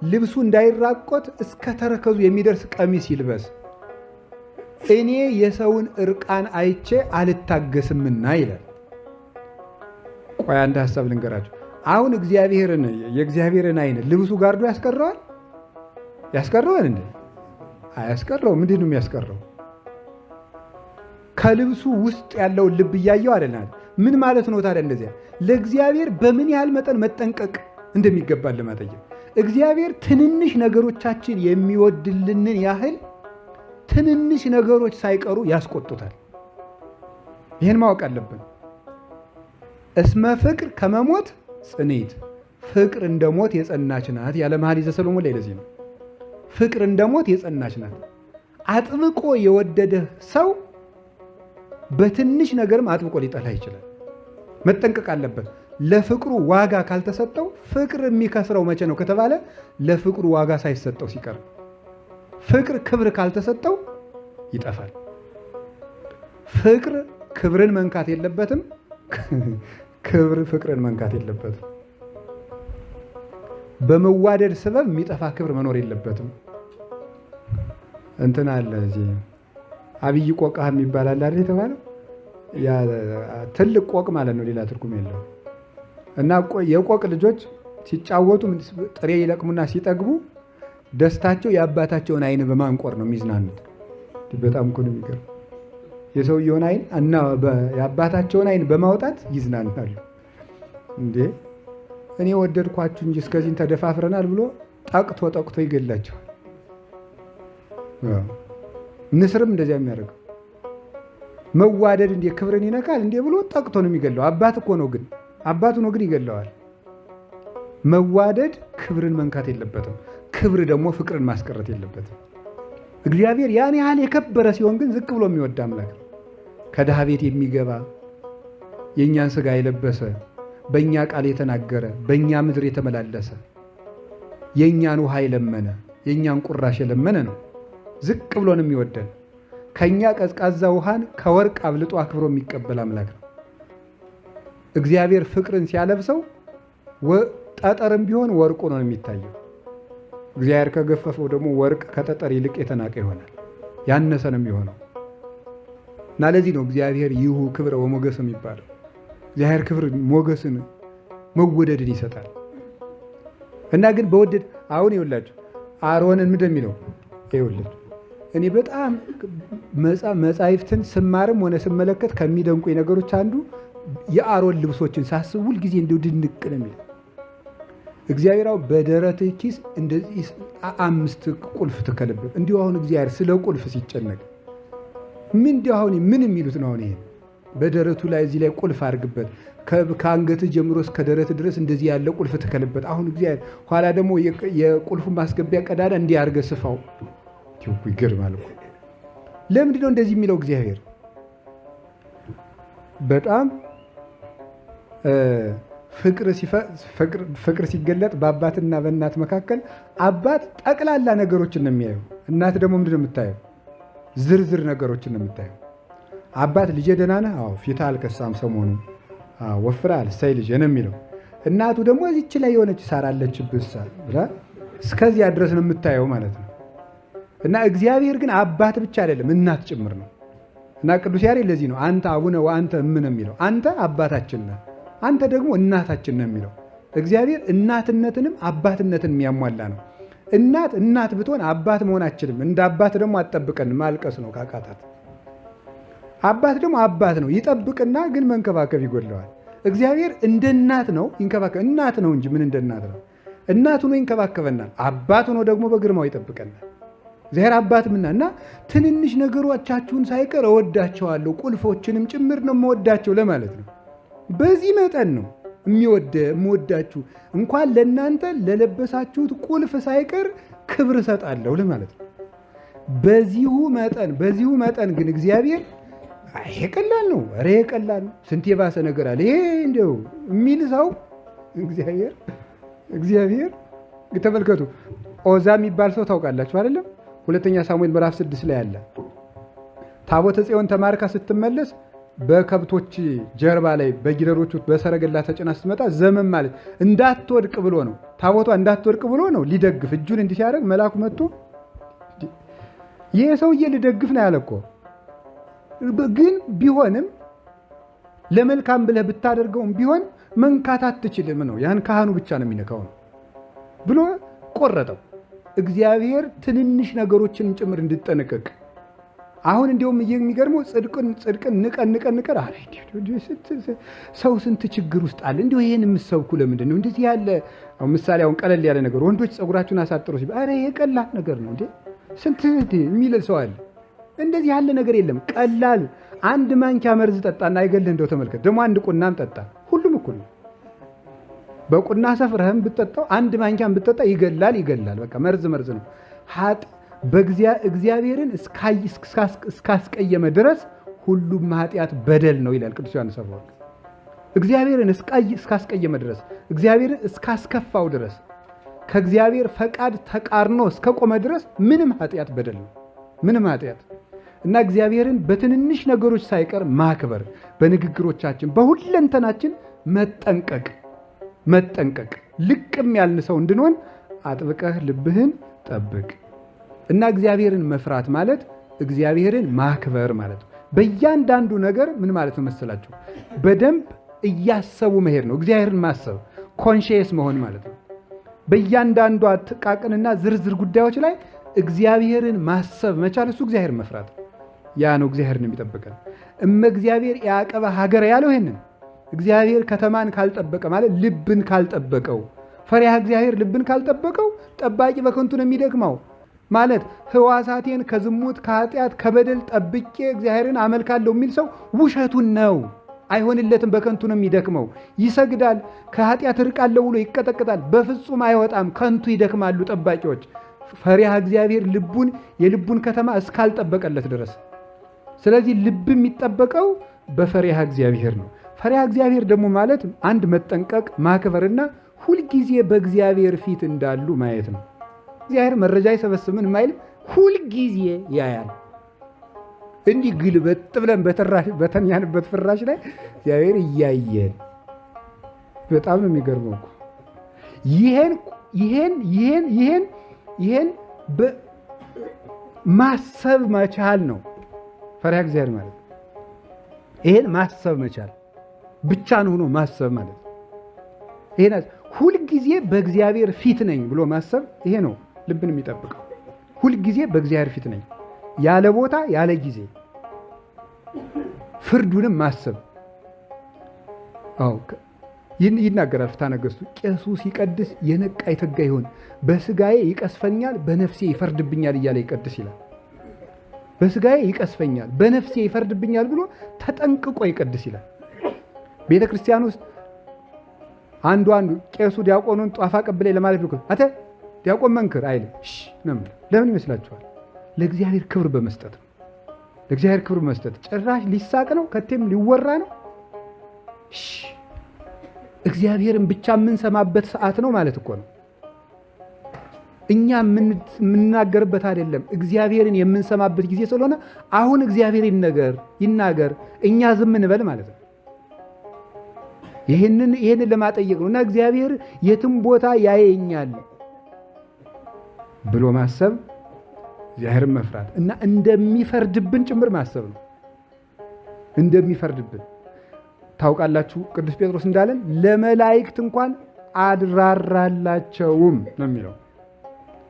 ልብሱ እንዳይራቆት እስከ ተረከዙ የሚደርስ ቀሚስ ይልበስ፣ እኔ የሰውን እርቃን አይቼ አልታገስምና ይላል። ቆይ አንድ ሀሳብ ልንገራችሁ። አሁን የእግዚአብሔርን አይን ልብሱ ጋርዶ ያስቀረዋል? ያስቀረዋል እንዴ? አያስቀረው። ምንድን ነው የሚያስቀረው? ከልብሱ ውስጥ ያለውን ልብ እያየው አይደል? ምን ማለት ነው ታዲያ? እንደዚያ ለእግዚአብሔር በምን ያህል መጠን መጠንቀቅ እንደሚገባል ለማጠየቅ። እግዚአብሔር ትንንሽ ነገሮቻችን የሚወድልንን ያህል ትንንሽ ነገሮች ሳይቀሩ ያስቆጡታል። ይህን ማወቅ አለብን። እስመ ፍቅር ከመሞት ጽኔት፣ ፍቅር እንደ ሞት የጸናች ናት ያለ መኃልየ ሰሎሞን ላይ ለዚህ ነው። ፍቅር እንደ ሞት የጸናች ናት። አጥብቆ የወደደህ ሰው በትንሽ ነገርም አጥብቆ ሊጠላ ይችላል። መጠንቀቅ አለበት። ለፍቅሩ ዋጋ ካልተሰጠው፣ ፍቅር የሚከስረው መቼ ነው ከተባለ ለፍቅሩ ዋጋ ሳይሰጠው ሲቀር፣ ፍቅር ክብር ካልተሰጠው ይጠፋል። ፍቅር ክብርን መንካት የለበትም። ክብር ፍቅርን መንካት የለበትም። በመዋደድ ሰበብ የሚጠፋ ክብር መኖር የለበትም። እንትን አለ እዚህ አብይ ቆቃ የሚባል አለ አይደል የተባለው? ያ ትልቅ ቆቅ ማለት ነው፣ ሌላ ትርጉም የለው። እና የቆቅ ልጆች ሲጫወቱ ጥሬ ይለቅሙና ሲጠግቡ ደስታቸው የአባታቸውን አይን በማንቆር ነው የሚዝናኑት። በጣም እኮ ነው የሚገርም። የሰውየውን አይን እና የአባታቸውን አይን በማውጣት ይዝናናሉ። እንዴ እኔ ወደድኳችሁ እንጂ እስከዚህን ተደፋፍረናል ብሎ ጠቅቶ ይገላቸዋል። ንስርም እንደዚያ የሚያደርገው መዋደድ እንዴ ክብርን ይነካል እንዴ ብሎ ጠቅቶ ነው የሚገለው። አባት እኮ ነው ግን አባቱ ነው ግን ይገለዋል። መዋደድ ክብርን መንካት የለበትም። ክብር ደግሞ ፍቅርን ማስቀረት የለበትም። እግዚአብሔር ያን ያህል የከበረ ሲሆን ግን ዝቅ ብሎ የሚወድ አምላክ ነው። ከድሃ ቤት የሚገባ የእኛን ስጋ የለበሰ በእኛ ቃል የተናገረ በእኛ ምድር የተመላለሰ የእኛን ውሃ የለመነ የእኛን ቁራሽ የለመነ ነው። ዝቅ ብሎ ነው የሚወደን። ከእኛ ቀዝቃዛ ውሃን ከወርቅ አብልጦ አክብሮ የሚቀበል አምላክ ነው። እግዚአብሔር ፍቅርን ሲያለብሰው ጠጠርም ቢሆን ወርቁ ነው የሚታየው። እግዚአብሔር ከገፈፈው ደግሞ ወርቅ ከጠጠር ይልቅ የተናቀ ይሆናል፣ ያነሰ ነው የሚሆነው። እና ለዚህ ነው እግዚአብሔር ይሁ ክብረ ወሞገስ የሚባለው። እግዚአብሔር ክብር ሞገስን መወደድን ይሰጣል። እና ግን በወደድ አሁን ይኸውላችሁ አሮንን ምንድን የሚለው ይኸውላችሁ፣ እኔ በጣም መጻሕፍትን ስማርም ሆነ ስመለከት ከሚደንቁኝ ነገሮች አንዱ የአሮን ልብሶችን ሳስብ ሁልጊዜ እንደው ድንቅ ነው የሚለው። እግዚአብሔር በደረት ኪስ እንደዚህ 5 ቁልፍ ተከለበት። እንዲሁ አሁን እግዚአብሔር ስለ ቁልፍ ሲጨነቅ ምን የሚሉት ነው? አሁን ይሄ በደረቱ ላይ እዚህ ላይ ቁልፍ አድርግበት፣ ከአንገት ጀምሮ እስከ ደረት ድረስ እንደዚህ ያለ ቁልፍ ተከለበት። አሁን እግዚአብሔር ኋላ ደግሞ የቁልፉ ማስገቢያ ቀዳዳ እንዲህ አድርገህ ስፋው። ይገርማል እኮ። ለምንድን ነው እንደዚህ የሚለው እግዚአብሔር? በጣም ፍቅር ሲገለጥ በአባትና በእናት መካከል አባት ጠቅላላ ነገሮችን ነው የሚያየው። እናት ደግሞ ምንድን ነው የምታየው? ዝርዝር ነገሮችን ነው የምታየው። አባት ልጄ ደህና ነህ? አዎ። ፊትህ አልከሳም ሰሞኑን? አዎ። ወፍረሃል? እሰይ ልጄ ነው የሚለው። እናቱ ደግሞ እዚች ላይ የሆነች ሳር አለችብህ ብላ እስከዚያ ድረስ ነው የምታየው ማለት ነው። እና እግዚአብሔር ግን አባት ብቻ አይደለም እናት ጭምር ነው። እና ቅዱስ ያሬድ ለዚህ ነው አንተ አቡነ ወአንተ እምነ የሚለው። አንተ አባታችን ነህ፣ አንተ ደግሞ እናታችን ነህ የሚለው። እግዚአብሔር እናትነትንም አባትነትን የሚያሟላ ነው። እናት ብትሆን አባት መሆን አትችልም። እንደ አባት ደግሞ አትጠብቀን፣ ማልቀስ ነው ካቃታት። አባት ደግሞ አባት ነው፣ ይጠብቅና ግን መንከባከብ ይጎድለዋል። እግዚአብሔር እንደ እናት ነው ይንከባከብ። እናት ነው እንጂ ምን እንደ እናት ነው። እናት ሆኖ ይንከባከበናል፣ አባት ሆኖ ደግሞ በግርማው ይጠብቀናል። እግዚአብሔር አባት ምና እና ትንንሽ ነገሮቻችሁን ሳይቀር እወዳቸዋለሁ፣ ቁልፎችንም ጭምር ነው የምወዳቸው ለማለት ነው። በዚህ መጠን ነው የምወዳችሁ፣ እንኳን ለእናንተ ለለበሳችሁት ቁልፍ ሳይቀር ክብር እሰጣለሁ ለማለት ነው። በዚሁ መጠን ግን እግዚአብሔር ይሄ ቀላል ነው፣ ኧረ ይሄ ቀላል ነው፣ ስንት የባሰ ነገር አለ ይሄ እንደው የሚል ሰው እግዚአብሔር ተመልከቱ። ኦዛ የሚባል ሰው ታውቃላችሁ አይደለም? ሁለተኛ ሳሙኤል ምዕራፍ 6 ላይ አለ። ታቦተ ጽዮን ተማርካ ስትመለስ በከብቶች ጀርባ ላይ በጊደሮቹ በሰረገላ ተጭና ስትመጣ ዘመን ማለት እንዳትወድቅ ብሎ ነው፣ ታቦቷ እንዳትወድቅ ብሎ ነው ሊደግፍ እጁን እንዲህ ሲያደርግ መልአኩ መጥቶ ይሄ ሰውዬ ልደግፍ ነው ያለ እኮ። ግን ቢሆንም ለመልካም ብለህ ብታደርገውም ቢሆን መንካት አትችልም ነው፣ ያን ካህኑ ብቻ ነው የሚነካው ነው ብሎ ቆረጠው። እግዚአብሔር ትንንሽ ነገሮችን ጭምር እንድጠነቀቅ። አሁን እንዲያውም የሚገርመው ጽድቅን ንቀን አረ ሰው ስንት ችግር ውስጥ አለ። እንዲሁ ይሄን የምትሰብኩ ለምንድን ነው እንደዚህ ያለ? አሁን ምሳሌ አሁን ቀለል ያለ ነገር ወንዶች ጸጉራችሁን አሳጥሩ ሲባል አረ ይሄ ቀላል ነገር ነው እንዴ ስንት የሚል ሰው አለ። እንደዚህ ያለ ነገር የለም። ቀላል አንድ ማንኪያ መርዝ ጠጣና አይገልህ እንደው ተመልከት። ደግሞ አንድ ቁናም ጠጣ፣ ሁሉም እኩል ነው። በቁና ሰፍረህም ብትጠጣው አንድ ማንኪያም ብትጠጣ ይገላል። በቃ መርዝ ነው። እግዚአብሔርን እስካስቀየመ ድረስ ሁሉም ኃጢአት በደል ነው ይላል ቅዱስ ዮሐንስ አፈወርቅ። እግዚአብሔርን እስካስቀየመ ድረስ፣ እግዚአብሔርን እስካስከፋው ድረስ፣ ከእግዚአብሔር ፈቃድ ተቃርኖ እስከቆመ ድረስ ምንም ኃጢአት በደል ነው። ምንም ኃጢአት እና እግዚአብሔርን በትንንሽ ነገሮች ሳይቀር ማክበር፣ በንግግሮቻችን በሁለንተናችን መጠንቀቅ ልቅም ያልን ሰው እንድንሆን አጥብቀህ ልብህን ጠብቅ። እና እግዚአብሔርን መፍራት ማለት እግዚአብሔርን ማክበር ማለት ነው። በእያንዳንዱ ነገር ምን ማለት ነው መሰላችሁ? በደንብ እያሰቡ መሄድ ነው። እግዚአብሔርን ማሰብ ኮንሺየስ መሆን ማለት ነው። በእያንዳንዱ ጥቃቅንና ዝርዝር ጉዳዮች ላይ እግዚአብሔርን ማሰብ መቻል፣ እሱ እግዚአብሔርን መፍራት። ያ ነው እግዚአብሔርን የሚጠብቀን። እግዚአብሔር ያዕቀበ ሀገር ያለው ይሄንን እግዚአብሔር ከተማን ካልጠበቀ ማለት ልብን ካልጠበቀው፣ ፈሪሃ እግዚአብሔር ልብን ካልጠበቀው ጠባቂ በከንቱ ነው የሚደክመው ማለት። ሕዋሳቴን ከዝሙት ከኃጢአት ከበደል ጠብቄ እግዚአብሔርን አመልካለሁ የሚል ሰው ውሸቱን ነው፣ አይሆንለትም። በከንቱ ነው የሚደክመው። ይሰግዳል፣ ከኃጢአት ርቃለሁ ብሎ ይቀጠቅጣል፣ በፍጹም አይወጣም። ከንቱ ይደክማሉ ጠባቂዎች። ፈሪሃ እግዚአብሔር የልቡን ከተማ እስካልጠበቀለት ድረስ። ስለዚህ ልብ የሚጠበቀው በፈሪሃ እግዚአብሔር ነው። ፈሪሃ እግዚአብሔር ደግሞ ማለት አንድ መጠንቀቅ ማክበርና ሁልጊዜ በእግዚአብሔር ፊት እንዳሉ ማየት ነው። እግዚአብሔር መረጃ አይሰበስብም ማይል ሁልጊዜ ያያል። እንዲህ ግልበጥ ብለን በተኛንበት ፍራሽ ላይ እግዚአብሔር እያየን፣ በጣም ነው የሚገርመው እኮ። ይሄን ማሰብ መቻል ነው ፈሪሃ እግዚአብሔር ማለት። ይሄን ማሰብ መቻል ብቻን ሆኖ ማሰብ ማለት ይሄን ሁልጊዜ በእግዚአብሔር ፊት ነኝ ብሎ ማሰብ ይሄ ነው ልብን የሚጠብቀው። ሁልጊዜ በእግዚአብሔር ፊት ነኝ፣ ያለ ቦታ ያለ ጊዜ፣ ፍርዱንም ማሰብ። ይናገራል ፍትሐ ነገሥቱ። ቄሱ ሲቀድስ የነቃ የተጋ ይሆን፣ በስጋዬ ይቀስፈኛል በነፍሴ ይፈርድብኛል እያለ ይቀድስ ይላል። በስጋዬ ይቀስፈኛል በነፍሴ ይፈርድብኛል ብሎ ተጠንቅቆ ይቀድስ ይላል። ቤተ ክርስቲያን ውስጥ አንዱ ቄሱ ዲያቆኑን ጧፍ አቀብለኝ ለማለት ነው። አተ ዲያቆን መንክር አይልም። ለምን ይመስላችኋል? ለእግዚአብሔር ክብር በመስጠት ነው። ለእግዚአብሔር ክብር በመስጠት ጭራሽ ሊሳቅ ነው፣ ከቴም ሊወራ ነው። እግዚአብሔርን ብቻ የምንሰማበት ሰዓት ነው ማለት እኮ ነው። እኛ የምንናገርበት አይደለም፣ እግዚአብሔርን የምንሰማበት ጊዜ ስለሆነ አሁን እግዚአብሔር ይናገር፣ እኛ ዝም እንበል ማለት ነው። ይህንን ለማጠየቅ ነው። እና እግዚአብሔር የትም ቦታ ያየኛል ብሎ ማሰብ፣ እግዚአብሔርን መፍራት እና እንደሚፈርድብን ጭምር ማሰብ ነው። እንደሚፈርድብን ታውቃላችሁ። ቅዱስ ጴጥሮስ እንዳለን ለመላእክት እንኳን አድራራላቸውም ነው የሚለው።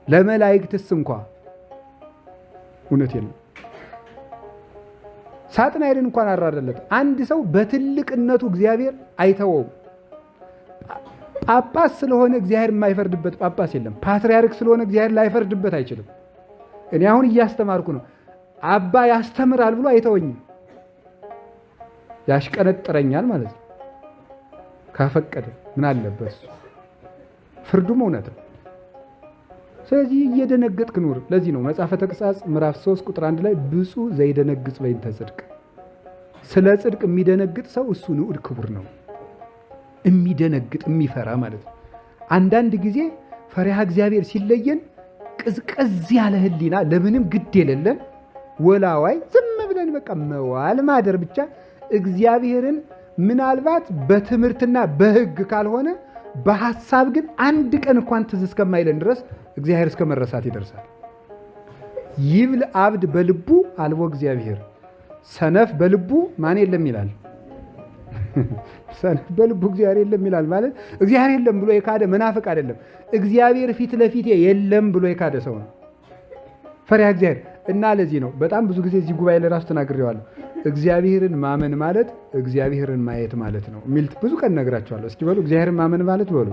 ለመላእክትስ እንኳ እውነቴን ነው። ሳጥናኤልን እንኳን አራራለት። አንድ ሰው በትልቅነቱ እግዚአብሔር አይተወውም። ጳጳስ ስለሆነ እግዚአብሔር የማይፈርድበት ጳጳስ የለም። ፓትርያርክ ስለሆነ እግዚአብሔር ላይፈርድበት አይችልም። እኔ አሁን እያስተማርኩ ነው። አባ ያስተምራል ብሎ አይተወኝም፣ ያሽቀነጥረኛል ማለት ነው። ካፈቀደ ምን አለበት? ፍርዱም እውነት ነው። ስለዚህ እየደነገጥክ ኑር። ለዚህ ነው መጽሐፈ ተግሣጽ ምዕራፍ 3 ቁጥር 1 ላይ ብፁዕ ዘይደነግጽ በእንተ ጽድቅ፣ ስለ ጽድቅ የሚደነግጥ ሰው እሱ ንዑድ ክቡር ነው። የሚደነግጥ የሚፈራ ማለት ነው። አንዳንድ ጊዜ ፈሪሃ እግዚአብሔር ሲለየን ቅዝቀዝ ያለ ህሊና፣ ለምንም ግድ የሌለን ወላዋይ ዝም ብለን በቃ መዋል ማደር ብቻ እግዚአብሔርን ምናልባት በትምህርትና በሕግ ካልሆነ በሐሳብ ግን አንድ ቀን እንኳን ትዝ እስከማይለን ድረስ እግዚአብሔር እስከ መረሳት ይደርሳል። ይብል አብድ በልቡ አልቦ እግዚአብሔር፣ ሰነፍ በልቡ ማን የለም ይላል። ሰነፍ በልቡ እግዚአብሔር የለም ይላል ማለት እግዚአብሔር የለም ብሎ የካደ መናፍቅ አይደለም። እግዚአብሔር ፊት ለፊት የለም ብሎ የካደ ሰው ነው ፈሪሃ እግዚአብሔር። እና ለዚህ ነው በጣም ብዙ ጊዜ እዚህ ጉባኤ ለራሱ ተናግሬዋለሁ። እግዚአብሔርን ማመን ማለት እግዚአብሔርን ማየት ማለት ነው የሚል ብዙ ቀን ነግራቸዋለሁ። እስኪ በሉ እግዚአብሔርን ማመን ማለት በሉ።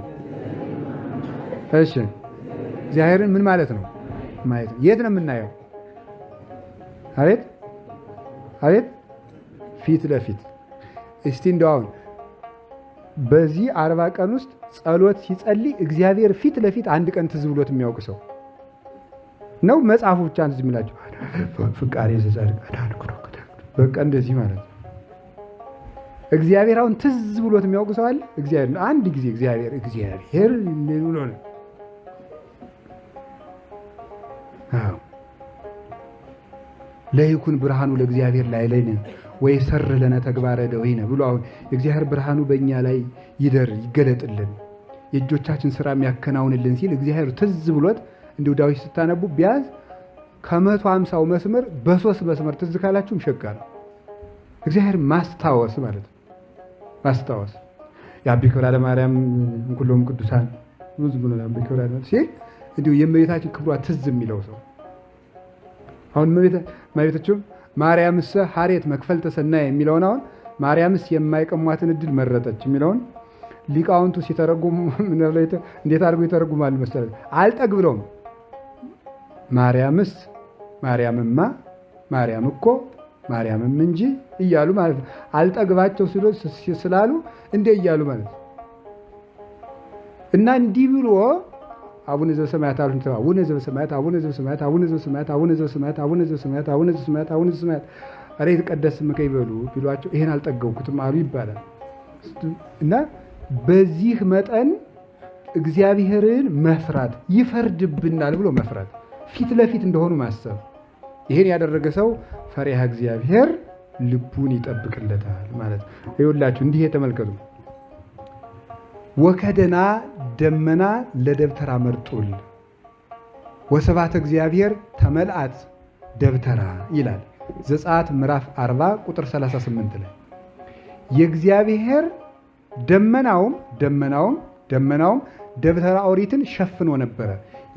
እሺ እግዚአብሔርን ምን ማለት ነው? ማየት። የት ነው የምናየው? አቤት አቤት፣ ፊት ለፊት። እስቲ እንደው አሁን በዚህ 40 ቀን ውስጥ ጸሎት ሲጸልይ እግዚአብሔር ፊት ለፊት አንድ ቀን ትዝ ብሎት የሚያውቅ ሰው ነው? መጽሐፉ ብቻ ትዝ የሚላቸው ፍቃሬ ዘጻድቅ በቃ እንደዚህ ማለት ነው። እግዚአብሔር አሁን ትዝ ብሎት የሚያውቅ ሰው አለ? እግዚአብሔር አንድ ጊዜ እግዚአብሔር ብሎ ነው። አዎ ለይኩን ብርሃኑ ለእግዚአብሔር ላይ ወይ ሰር ለነ ተግባረ ደዊነ ብሎ አሁን እግዚአብሔር ብርሃኑ በእኛ ላይ ይደር ይገለጥልን፣ የእጆቻችን ስራ የሚያከናውንልን ሲል እግዚአብሔር ትዝ ብሎት እንዲሁ ዳዊት ስታነቡ ቢያዝ ከ150ው መስመር በ3 መስመር ትዝ ካላችሁም ሸጋ ነው። እግዚአብሔር ማስታወስ ማለት ነው። ማስታወስ ያቢ ክብራ ለማርያም እንኩሎም ቅዱሳን ብዙ ብሎ ያቢ ክብራ ለማርያም ሲል እንዲሁ የእመቤታችን ክብሯ ትዝ የሚለው ሰው አሁን እመቤታችን ማርያምስ ሐሬት መክፈልተ ሰናይ የሚለውን አሁን ማርያምስ የማይቀሟትን እድል መረጠች የሚለውን ሊቃውንቱ ሲተረጉሙ እንዴት አድርገው ይተረጉማል መሰለህ? አልጠግብለውም ማርያምስ ማርያምማ ማርያም እኮ ማርያምም እንጂ እያሉ ማለት ነው። አልጠግባቸው ስላሉ እንደ እያሉ ማለት ነው። እና እንዲህ ብሎ አቡነ ዘበሰማያት አሉን አቡነ ዘበሰማያት አቡነ ዘበሰማያት አቡነ ዘበሰማያት አቡነ ዘበሰማያት አቡነ ዘበሰማያት አቡነ ዘበሰማያት አቡነ ዘበሰማያት ኧረ የተቀደስ ስምከ ይበሉ ቢሏቸው ይሄን አልጠገብኩትም አሉ ይባላል። እና በዚህ መጠን እግዚአብሔርን መፍራት ይፈርድብናል ብሎ መፍራት ፊት ለፊት እንደሆኑ ማሰብ። ይሄን ያደረገ ሰው ፈሪሃ እግዚአብሔር ልቡን ይጠብቅለታል ማለት ነው። ይኸውላችሁ እንዲህ የተመልከቱ ወከደና ደመና ለደብተራ መርጡል ወሰባተ እግዚአብሔር ተመልአት ደብተራ ይላል ዘጸአት ምዕራፍ 40 ቁጥር 38 ላይ የእግዚአብሔር ደመናውም ደብተራ ኦሪትን ሸፍኖ ነበረ፣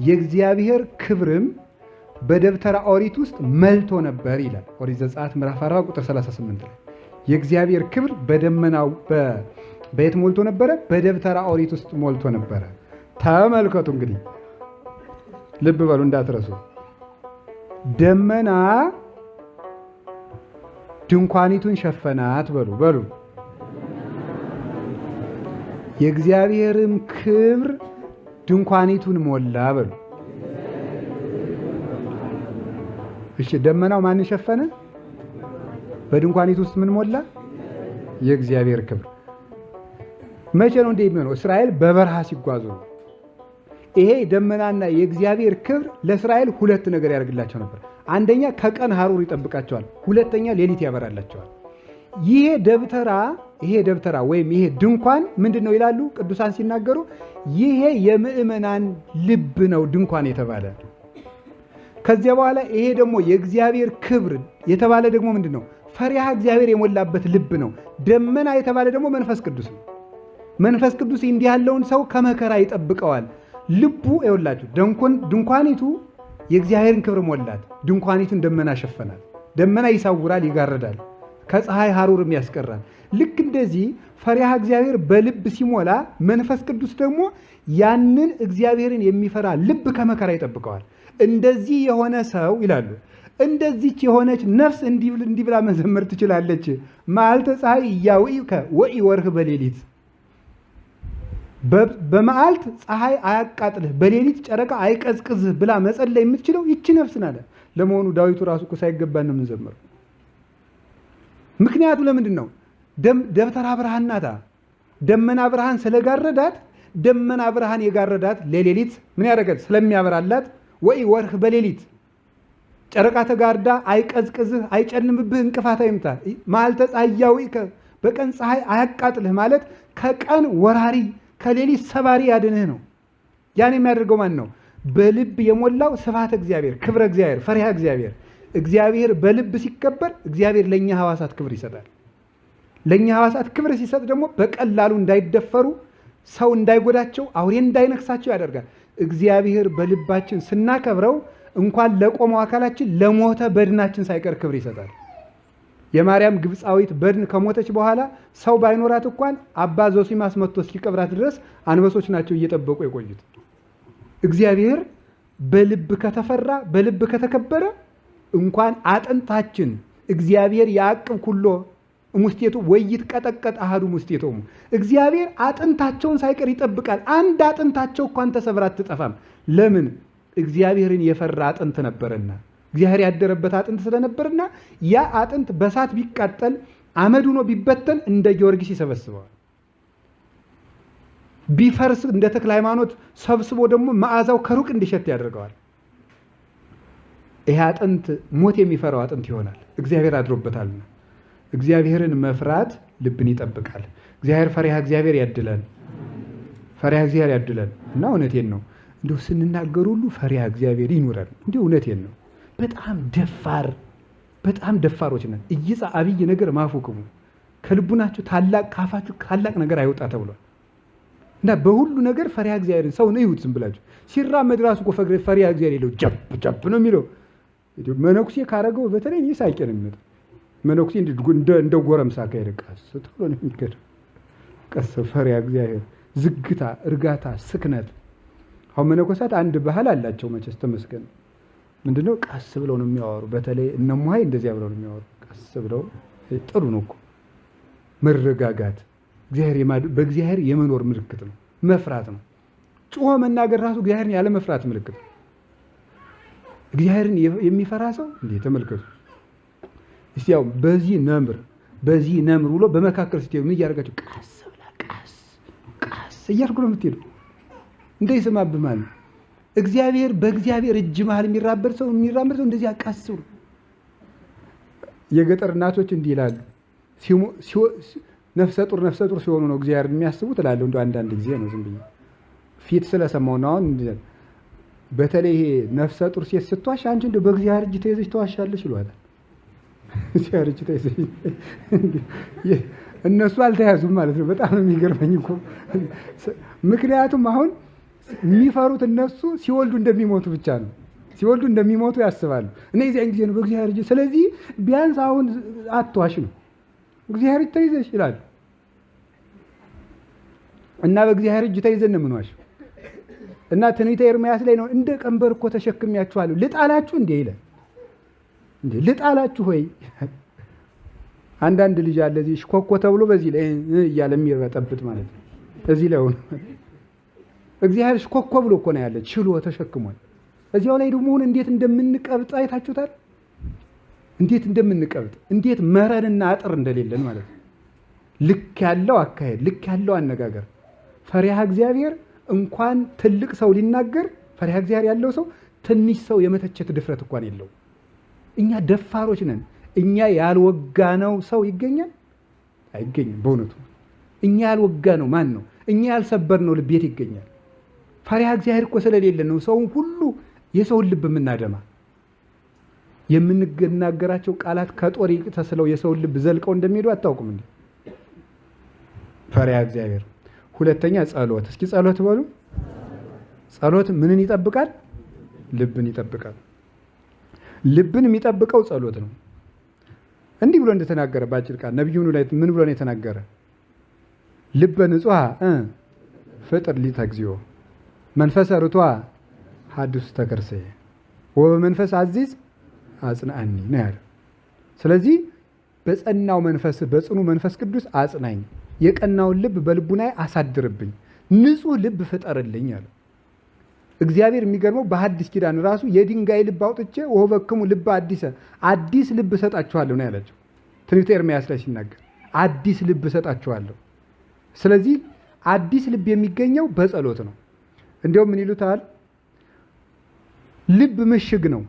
የእግዚአብሔር ክብርም በደብተራ ኦሪት ውስጥ መልቶ ነበር ይላል። ኦሪት ዘጸአት ምዕራፍ 40 ቁጥር 38 ላይ የእግዚአብሔር ክብር በደመናው በየት ሞልቶ ነበረ? በደብተራ ኦሪት ውስጥ ሞልቶ ነበረ። ተመልከቱ እንግዲህ ልብ በሉ እንዳትረሱ። ደመና ድንኳኒቱን ሸፈናት በሉ የእግዚአብሔርም ክብር ድንኳኒቱን ሞላ በሉ። እሺ ደመናው ማንን ሸፈነ? በድንኳኒቱ ውስጥ ምን ሞላ? የእግዚአብሔር ክብር። መቼ ነው እንደ የሚሆነው? እስራኤል በበረሃ ሲጓዙ ነው። ይሄ ደመናና የእግዚአብሔር ክብር ለእስራኤል ሁለት ነገር ያደርግላቸው ነበር። አንደኛ ከቀን ሐሩር ይጠብቃቸዋል፣ ሁለተኛ ሌሊት ያበራላቸዋል። ይሄ ደብተራ ወይም ይሄ ድንኳን ምንድን ነው ይላሉ ቅዱሳን ሲናገሩ? ይሄ የምእመናን ልብ ነው ድንኳን የተባለ። ከዚያ በኋላ ይሄ ደግሞ የእግዚአብሔር ክብር የተባለ ደግሞ ምንድን ነው? ፈሪሃ እግዚአብሔር የሞላበት ልብ ነው። ደመና የተባለ ደግሞ መንፈስ ቅዱስ ነው። መንፈስ ቅዱስ እንዲህ ያለውን ሰው ከመከራ ይጠብቀዋል። ልቡ ይወላችሁ ድንኳኒቱ የእግዚአብሔርን ክብር ሞላት፣ ድንኳኒቱን ደመና ሸፈናል። ደመና ይሳውራል፣ ይጋርዳል፣ ከፀሐይ ሐሩርም ያስቀራል። ልክ እንደዚህ ፈሪሃ እግዚአብሔር በልብ ሲሞላ መንፈስ ቅዱስ ደግሞ ያንን እግዚአብሔርን የሚፈራ ልብ ከመከራ ይጠብቀዋል። እንደዚህ የሆነ ሰው ይላሉ እንደዚች የሆነች ነፍስ እንዲህ ብላ መዘመር ትችላለች። መዓልተ ፀሐይ እያውኢከ ወኢወርህ በሌሊት በመዓልት ፀሐይ አያቃጥልህ በሌሊት ጨረቃ አይቀዝቅዝህ ብላ መጸለይ የምትችለው ይቺ ነፍስ ናት። ለመሆኑ ዳዊቱ ራሱ እኮ ሳይገባን ነው የምንዘምረው። ምክንያቱ ለምንድን ነው? ደብተራ ብርሃን ናታ። ደመና ብርሃን ስለጋረዳት ደመና ብርሃን የጋረዳት ለሌሊት ምን ያደርጋል? ስለሚያበራላት ወኢወርህ በሌሊት ጨረቃ ተጋርዳ አይቀዝቅዝህ አይጨልምብህ እንቅፋት አይምታ። መዓልተ ፀሐይ እያውኢከ በቀን ፀሐይ አያቃጥልህ ማለት ከቀን ወራሪ ከሌሊት ሰባሪ ያድንህ ነው። ያን የሚያደርገው ማን ነው? በልብ የሞላው ስብሐተ እግዚአብሔር፣ ክብረ እግዚአብሔር፣ ፈሪሃ እግዚአብሔር። እግዚአብሔር በልብ ሲከበር እግዚአብሔር ለእኛ ሐዋሳት ክብር ይሰጣል። ለእኛ ሐዋሳት ክብር ሲሰጥ ደግሞ በቀላሉ እንዳይደፈሩ፣ ሰው እንዳይጎዳቸው፣ አውሬ እንዳይነክሳቸው ያደርጋል። እግዚአብሔር በልባችን ስናከብረው እንኳን ለቆመው አካላችን ለሞተ በድናችን ሳይቀር ክብር ይሰጣል። የማርያም ግብፃዊት በድን ከሞተች በኋላ ሰው ባይኖራት እንኳን አባ ዞሲማስ መጥቶ እስኪቀብራት ድረስ አንበሶች ናቸው እየጠበቁ የቆዩት። እግዚአብሔር በልብ ከተፈራ በልብ ከተከበረ እንኳን አጥንታችን እግዚአብሔር ያዕቅብ ኩሎ ሙስቴቱ ወይት ቀጠቀጥ አሃዱ ሙስቴቶሙ እግዚአብሔር አጥንታቸውን ሳይቀር ይጠብቃል። አንድ አጥንታቸው እንኳን ተሰብራ አትጠፋም። ለምን? እግዚአብሔርን የፈራ አጥንት ነበርና፣ እግዚአብሔር ያደረበት አጥንት ስለነበርና ያ አጥንት በሳት ቢቃጠል አመድ ሆኖ ቢበተን እንደ ጊዮርጊስ ይሰበስበዋል። ቢፈርስ እንደ ተክለ ሃይማኖት ሰብስቦ ደግሞ መዓዛው ከሩቅ እንዲሸት ያደርገዋል። ይህ አጥንት ሞት የሚፈራው አጥንት ይሆናል፣ እግዚአብሔር አድሮበታልና። እግዚአብሔርን መፍራት ልብን ይጠብቃል። እግዚአብሔር ፈሪሃ እግዚአብሔር ያድለን፣ ፈሪሃ እግዚአብሔር ያድለን። እና እውነቴን ነው እንደው ስንናገር ሁሉ ፈሪሃ እግዚአብሔር ይኑረን። እንደው እውነቴን ነው። በጣም ደፋሮች ነን። እይጻ አብይ ነገር ማፉክሙ ከልቡናችሁ ታላቅ ካፋችሁ ታላቅ ነገር አይወጣ ተብሏል። እና በሁሉ ነገር ፈሪሃ እግዚአብሔርን ሰው ነው ይሁት። ዝም ብላችሁ ሲራመድ ራሱ እኮ ፈሪሃ እግዚአብሔር የለው ጀብ ነው የሚለው። መነኩሴ ካረገው በተለይ ይሳቄ ነው የሚመጣው። መነኩሴ እንደ ጎረምሳ ካሄደ ቀስ ተብሎ ነው የሚገርም። ቀስ ፈሪሃ እግዚአብሔር፣ ዝግታ፣ እርጋታ፣ ስክነት። አሁን መነኮሳት አንድ ባህል አላቸው መቼስ ተመስገን። ምንድነው? ቀስ ብለው ነው የሚያወሩ። በተለይ እነሙሃይ እንደዚያ ብለው ነው የሚያወሩ። ቀስ ብለው ጥሩ ነው እኮ መረጋጋት። በእግዚአብሔር የመኖር ምልክት ነው። መፍራት ነው። ጮሆ መናገር ራሱ እግዚአብሔርን ያለ መፍራት ምልክት ነው። እግዚአብሔርን የሚፈራ ሰው እንዴ ተመልከቱ እስቲ። ያው በዚህ ነምር ብሎ በመካከል ስትሄዱ ምን እያደረጋችሁ? ቀስ ብላ ቀስ እያልኩ ነው የምትሄዱ። እንዳይሰማብህ ማለት እግዚአብሔር በእግዚአብሔር እጅ መሃል የሚራመድ ሰው እንደዚህ ቀስ ብሎ። የገጠር እናቶች እንዲህ ይላሉ። ነፍሰ ጡር ሲሆኑ ነው እግዚአብሔር የሚያስቡት እላለሁ። እንደው አንዳንድ ጊዜ ነው ዝም ብዬ ፊት ስለሰማው ነው። አሁን በተለይ ይሄ ነፍሰ ጡር ሴት ስትዋሽ አንቺ እንደው በእግዚአብሔር እጅ ተይዘሽ ተዋሻለሽ ይሏታል። እግዚአብሔር እጅ ተይዘሽ እነሱ አልተያዙም ማለት ነው። በጣም ነው የሚገርመኝ እኮ። ምክንያቱም አሁን የሚፈሩት እነሱ ሲወልዱ እንደሚሞቱ ብቻ ነው። ሲወልዱ እንደሚሞቱ ያስባሉ። እና የዚያን ጊዜ ነው በእግዚአብሔር እጅ። ስለዚህ ቢያንስ አሁን አትዋሽ ነው እግዚአብሔር እጅ ተይዘሽ ይላሉ። እና በእግዚአብሔር እጅ ተይዘን ነው የምንዋሸው። እና ትንቢተ ኤርምያስ ላይ ነው እንደ ቀንበር እኮ ተሸክሚያችኋለሁ ልጣላችሁ እንዴ ይላል። እንዴ ልጣላችሁ ሆይ? አንዳንድ ልጅ አለ እዚህ ሽኮኮ ተብሎ በዚህ ላይ እያለ የሚረጠብጥ ማለት ነው። እዚህ ላይ ሆኖ እግዚአብሔር ሽኮኮ ብሎ እኮ ነው ያለ፣ ችሎ ተሸክሟል። እዚያው ላይ ደግሞ እንዴት እንደምንቀብጥ አይታችሁታል? እንዴት እንደምንቀብጥ፣ እንዴት መረንና አጥር እንደሌለን ማለት ነው። ልክ ያለው አካሄድ፣ ልክ ያለው አነጋገር። ፈሪሃ እግዚአብሔር እንኳን ትልቅ ሰው ሊናገር ፈሪሃ እግዚአብሔር ያለው ሰው ትንሽ ሰው የመተቸት ድፍረት እንኳን የለው። እኛ ደፋሮች ነን። እኛ ያልወጋነው ሰው ይገኛል? አይገኝም። በእውነቱ እኛ ያልወጋነው ማን ነው? እኛ ያልሰበርነው ልብ የት ይገኛል? ፈሪሃ እግዚአብሔር እኮ ስለሌለ ነው ሰውን ሁሉ የሰውን ልብ የምናደማ። የምንናገራቸው ቃላት ከጦር ተስለው የሰውን ልብ ዘልቀው እንደሚሄዱ አታውቁም እንዴ? ፈሪሃ እግዚአብሔር። ሁለተኛ ጸሎት። እስኪ ጸሎት በሉ። ጸሎት ምንን ይጠብቃል? ልብን ይጠብቃል። ልብን የሚጠብቀው ጸሎት ነው። እንዲህ ብሎ እንደተናገረ ባጭር ቃል ነቢዩ ላይ ምን ብሎ ነው የተናገረ? ልበ ንጹሐ ፍጥር ሊተ እግዚኦ መንፈሰ ርቱዐ ሐድስ ተከርሰየ ወበመንፈስ አዚዝ አጽናኒ ነው ያለው። ስለዚህ በጸናው መንፈስ በጽኑ መንፈስ ቅዱስ አጽናኝ፣ የቀናውን ልብ በልቡናዬ አሳድርብኝ፣ ንጹህ ልብ ፍጠርልኝ አለ እግዚአብሔር። የሚገርመው በሐዲስ ኪዳን ራሱ የድንጋይ ልብ አውጥቼ ወበክሙ ልብ አዲሰ አዲስ ልብ እሰጣችኋለሁ ነው ያላቸው። ትንቢተ ኤርምያስ ላይ ሲናገር አዲስ ልብ እሰጣችኋለሁ። ስለዚህ አዲስ ልብ የሚገኘው በጸሎት ነው። እንዲያውም ምን ይሉታል? ልብ ምሽግ ነው፣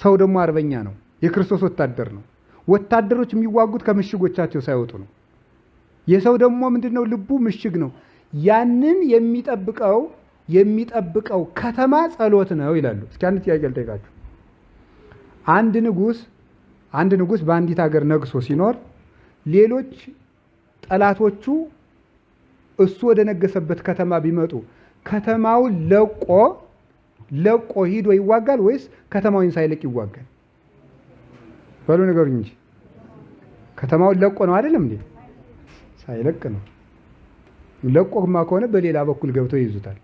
ሰው ደግሞ አርበኛ ነው፣ የክርስቶስ ወታደር ነው። ወታደሮች የሚዋጉት ከምሽጎቻቸው ሳይወጡ ነው። የሰው ደግሞ ምንድነው? ልቡ ምሽግ ነው። ያንን የሚጠብቀው ከተማ ጸሎት ነው ይላሉ። እስኪ አንድ ጥያቄ ልጠይቃችሁ። አንድ ንጉስ በአንዲት ሀገር ነግሶ ሲኖር ሌሎች ጠላቶቹ እሱ ወደ ነገሰበት ከተማ ቢመጡ ከተማውን ለቆ ሂዶ ይዋጋል ወይስ ከተማውን ሳይለቅ ይዋጋል? በሉ ንገሩኝ እንጂ። ከተማውን ለቆ ነው አይደለም እንዴ? ሳይለቅ ነው። ለቆማ ከሆነ በሌላ በኩል ገብተው ይይዙታል።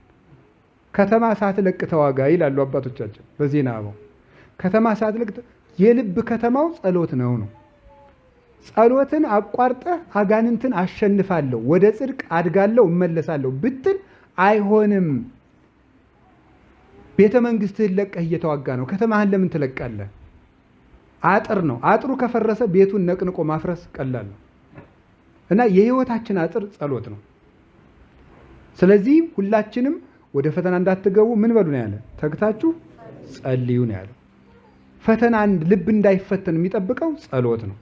ከተማ ሳትለቅ ተዋጋ ይላሉ አባቶቻችን በዜና አበው። ከተማ ሳትለቅ የልብ ከተማው ጸሎት ነው። ጸሎትን አቋርጠህ አጋንንትን አሸንፋለሁ፣ ወደ ጽድቅ አድጋለሁ፣ እመለሳለሁ ብትል አይሆንም። ቤተ መንግስትህን ለቀህ እየተዋጋ ነው። ከተማህን ለምን ትለቃለህ? አጥር ነው። አጥሩ ከፈረሰ ቤቱን ነቅንቆ ማፍረስ ቀላል ነው። እና የህይወታችን አጥር ጸሎት ነው። ስለዚህ ሁላችንም ወደ ፈተና እንዳትገቡ ምን በሉ ነው ያለ? ተግታችሁ ጸልዩ ነው ያለ። ፈተና ልብ እንዳይፈተን የሚጠብቀው ጸሎት ነው።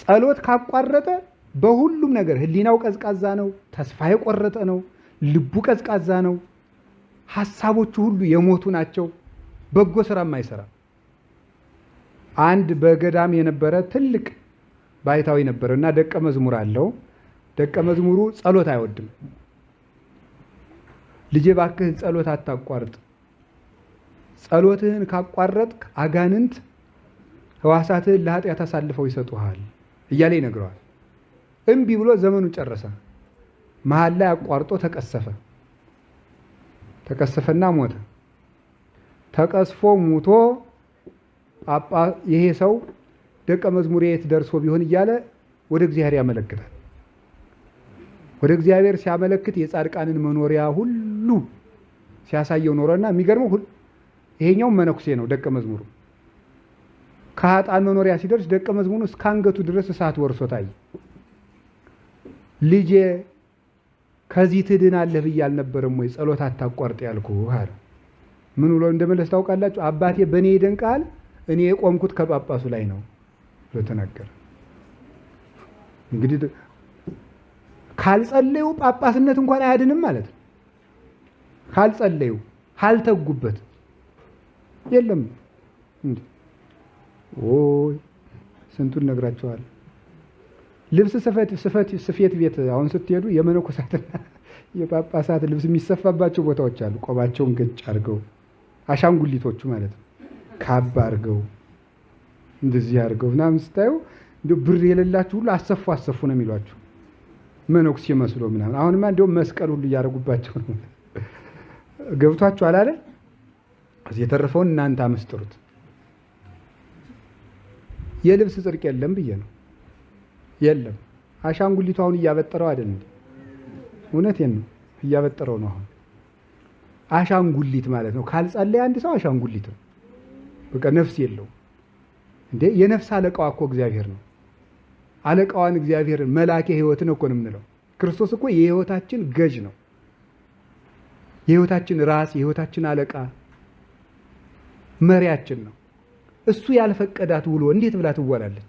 ጸሎት ካቋረጠ በሁሉም ነገር ህሊናው ቀዝቃዛ ነው፣ ተስፋ የቆረጠ ነው፣ ልቡ ቀዝቃዛ ነው፣ ሐሳቦቹ ሁሉ የሞቱ ናቸው፣ በጎ ስራም አይሰራም። አንድ በገዳም የነበረ ትልቅ ባይታዊ ነበረ እና ደቀ መዝሙር አለው። ደቀ መዝሙሩ ጸሎት አይወድም። ልጄ እባክህን ጸሎት አታቋርጥ፣ ጸሎትህን ካቋረጥክ አጋንንት ሕዋሳትህን ለኃጢአት አሳልፈው ይሰጡሃል እያለ ይነግረዋል። እምቢ ብሎ ዘመኑ ጨረሰ። መሀል ላይ አቋርጦ ተቀሰፈና ሞተ። ተቀስፎ ሙቶ ይሄ ሰው ደቀ መዝሙር የት ደርሶ ቢሆን እያለ ወደ እግዚአብሔር ያመለክታል። ወደ እግዚአብሔር ሲያመለክት የጻድቃንን መኖሪያ ሁሉ ሲያሳየው ኖረና የሚገርመው ይሄኛው መነኩሴ ነው ደቀ መዝሙሩ። ከኃጥአን መኖሪያ ሲደርስ ደቀ መዝሙሩ እስከ አንገቱ ድረስ እሳት ወርሶ ታየ። ልጄ ከዚህ ትድናለህ ብዬ አልነበረም ወይ ጸሎት አታቋርጥ ያልኩህ አለ። ምን ብሎ እንደመለስ ታውቃላችሁ? አባቴ በእኔ ይደንቃል፣ እኔ የቆምኩት ከጳጳሱ ላይ ነው ብሎ ተናገረ። እንግዲህ ካልጸለዩ ጳጳስነት እንኳን አያድንም ማለት ነው። ካልጸለዩ ካልተጉበት የለም። ኦይ ስንቱን ነግራቸዋል። ልብስ ስፌት ቤት አሁን ስትሄዱ የመነኮሳትና የጳጳሳት ልብስ የሚሰፋባቸው ቦታዎች አሉ። ቆባቸውን ገጭ አድርገው አሻንጉሊቶቹ ማለት ነው ካባ አድርገው እንደዚህ አድርገው ምናምን ስታዩ እንደው ብር የሌላችሁ ሁሉ አሰፉ ነው የሚሏቸው መነኩሴ መስሎ ምናምን። አሁንማ እንደው መስቀል ሁሉ እያደረጉባቸው ነው። ገብቷችኋል አይደል? እዚህ የተረፈውን እናንተ አመስጥሩት። የልብስ ጽድቅ የለም ብዬ ነው። የለም አሻንጉሊቱ አሁን እያበጠረው አይደል እንዴ? እውነቴን ነው፣ እያበጠረው ነው። አሁን አሻንጉሊት ማለት ነው። ካልጸለየ አንድ ሰው አሻንጉሊት ነው። በቃ ነፍስ የለው እንዴ? የነፍስ አለቃዋ እኮ እግዚአብሔር ነው። አለቃዋን እግዚአብሔርን መላኬ ሕይወትን እኮ ነው የምንለው። ክርስቶስ እኮ የሕይወታችን ገዥ ነው። የሕይወታችን ራስ፣ የሕይወታችን አለቃ መሪያችን ነው። እሱ ያልፈቀዳት ውሎ እንዴት ብላ ትዋላለች?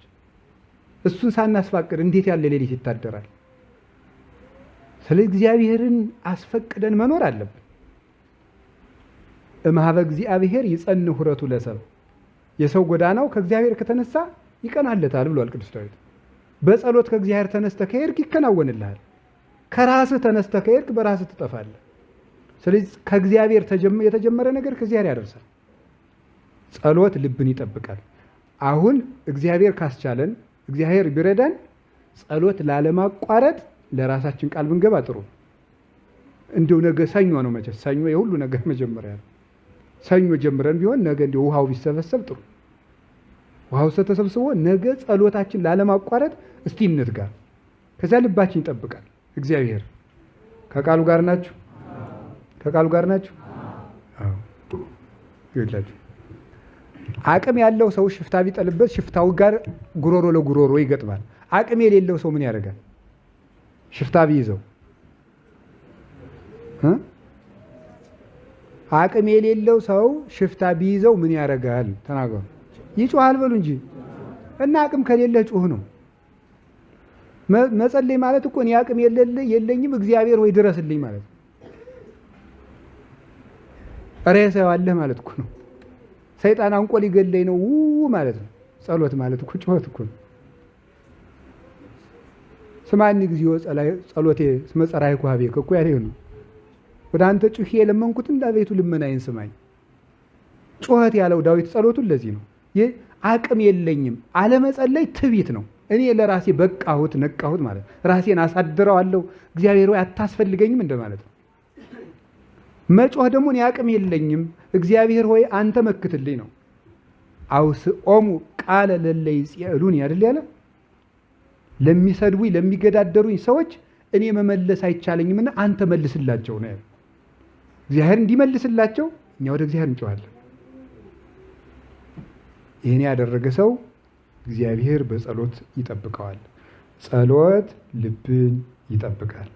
እሱን ሳናስፈቅድ እንዴት ያለ ሌሊት ይታደራል? ስለ እግዚአብሔርን አስፈቅደን መኖር አለብን። እምኀበ እግዚአብሔር ይጸንዕ ሑረቱ ለሰብእ፣ የሰው ጎዳናው ከእግዚአብሔር ከተነሳ ይቀናለታል ብሏል ቅዱስ ዳዊት። በጸሎት ከእግዚአብሔር ተነስተህ ከሄድክ ይከናወንልሃል። ከራስህ ተነስተህ ከሄድክ በራስህ ትጠፋለህ። ስለዚህ ከእግዚአብሔር የተጀመረ ነገር ከእግዚአብሔር ያደርሳል። ጸሎት ልብን ይጠብቃል። አሁን እግዚአብሔር ካስቻለን እግዚአብሔር ቢረዳን ጸሎት ላለማቋረጥ ለራሳችን ቃል ብንገባ ጥሩ። እንደው ነገ ሰኞ ነው መቼስ ሰኞ የሁሉ ነገር መጀመሪያ ነው። ሰኞ ጀምረን ቢሆን ነገ እንደው ውሃው ቢሰበሰብ ጥሩ። ውሃው ተሰብስቦ ነገ ጸሎታችን ላለማቋረጥ እስቲ እንትጋ። ከዛ ልባችን ይጠብቃል እግዚአብሔር። ከቃሉ ጋር ናችሁ? ከቃሉ ጋር ናችሁ? አዎ ይላችሁ። አቅም ያለው ሰው ሽፍታ ቢጠልበት ሽፍታው ጋር ጉሮሮ ለጉሮሮ ይገጥማል። አቅም የሌለው ሰው ምን ያደርጋል? ሽፍታ ቢይዘው አቅም የሌለው ሰው ሽፍታ ቢይዘው ምን ያደርጋል? ተናገሩ። ይጮሃል በሉ እንጂ እና አቅም ከሌለ ጩህ ነው። መጸለይ ማለት እኮ እኔ አቅም የለኝም እግዚአብሔር ወይ ድረስልኝ ማለት ነው። ሬሳ ያለህ ማለት እኮ ነው። ሰይጣን አንቆ ሊገለኝ ነው ማለት ነው። ጸሎት ማለት እኮ ጩኸት እኮ ነው። ስማኒ ጊዜው ጸሎቴ ስመጸራይ ኳቤ እኮ ያለው ነው። ወደ አንተ ጩሄ የለመንኩት እንዳቤቱ ልመናዬን ስማኝ። ጩኸት ያለው ዳዊት ጸሎቱን ለዚህ ነው። አቅም የለኝም አለመጸለይ ትዕቢት ነው። እኔ ለራሴ በቃሁት ነቃሁት ማለት ራሴን አሳድረዋለሁ እግዚአብሔር ሆይ አታስፈልገኝም እንደማለት ነው። መጮህ ደግሞ እኔ አቅም የለኝም እግዚአብሔር ሆይ አንተ መክትልኝ ነው። አውስኦሙ ቃለ ለለይ ይጽሉኝ አይደል ያለ። ለሚሰድቡኝ ለሚገዳደሩኝ ሰዎች እኔ መመለስ አይቻለኝምና አንተ መልስላቸው ነው። እግዚአብሔር እንዲመልስላቸው እኛ ወደ እግዚአብሔር እንጮሃለን። ይሄን ያደረገ ሰው እግዚአብሔር በጸሎት ይጠብቀዋል። ጸሎት ልብን ይጠብቃል።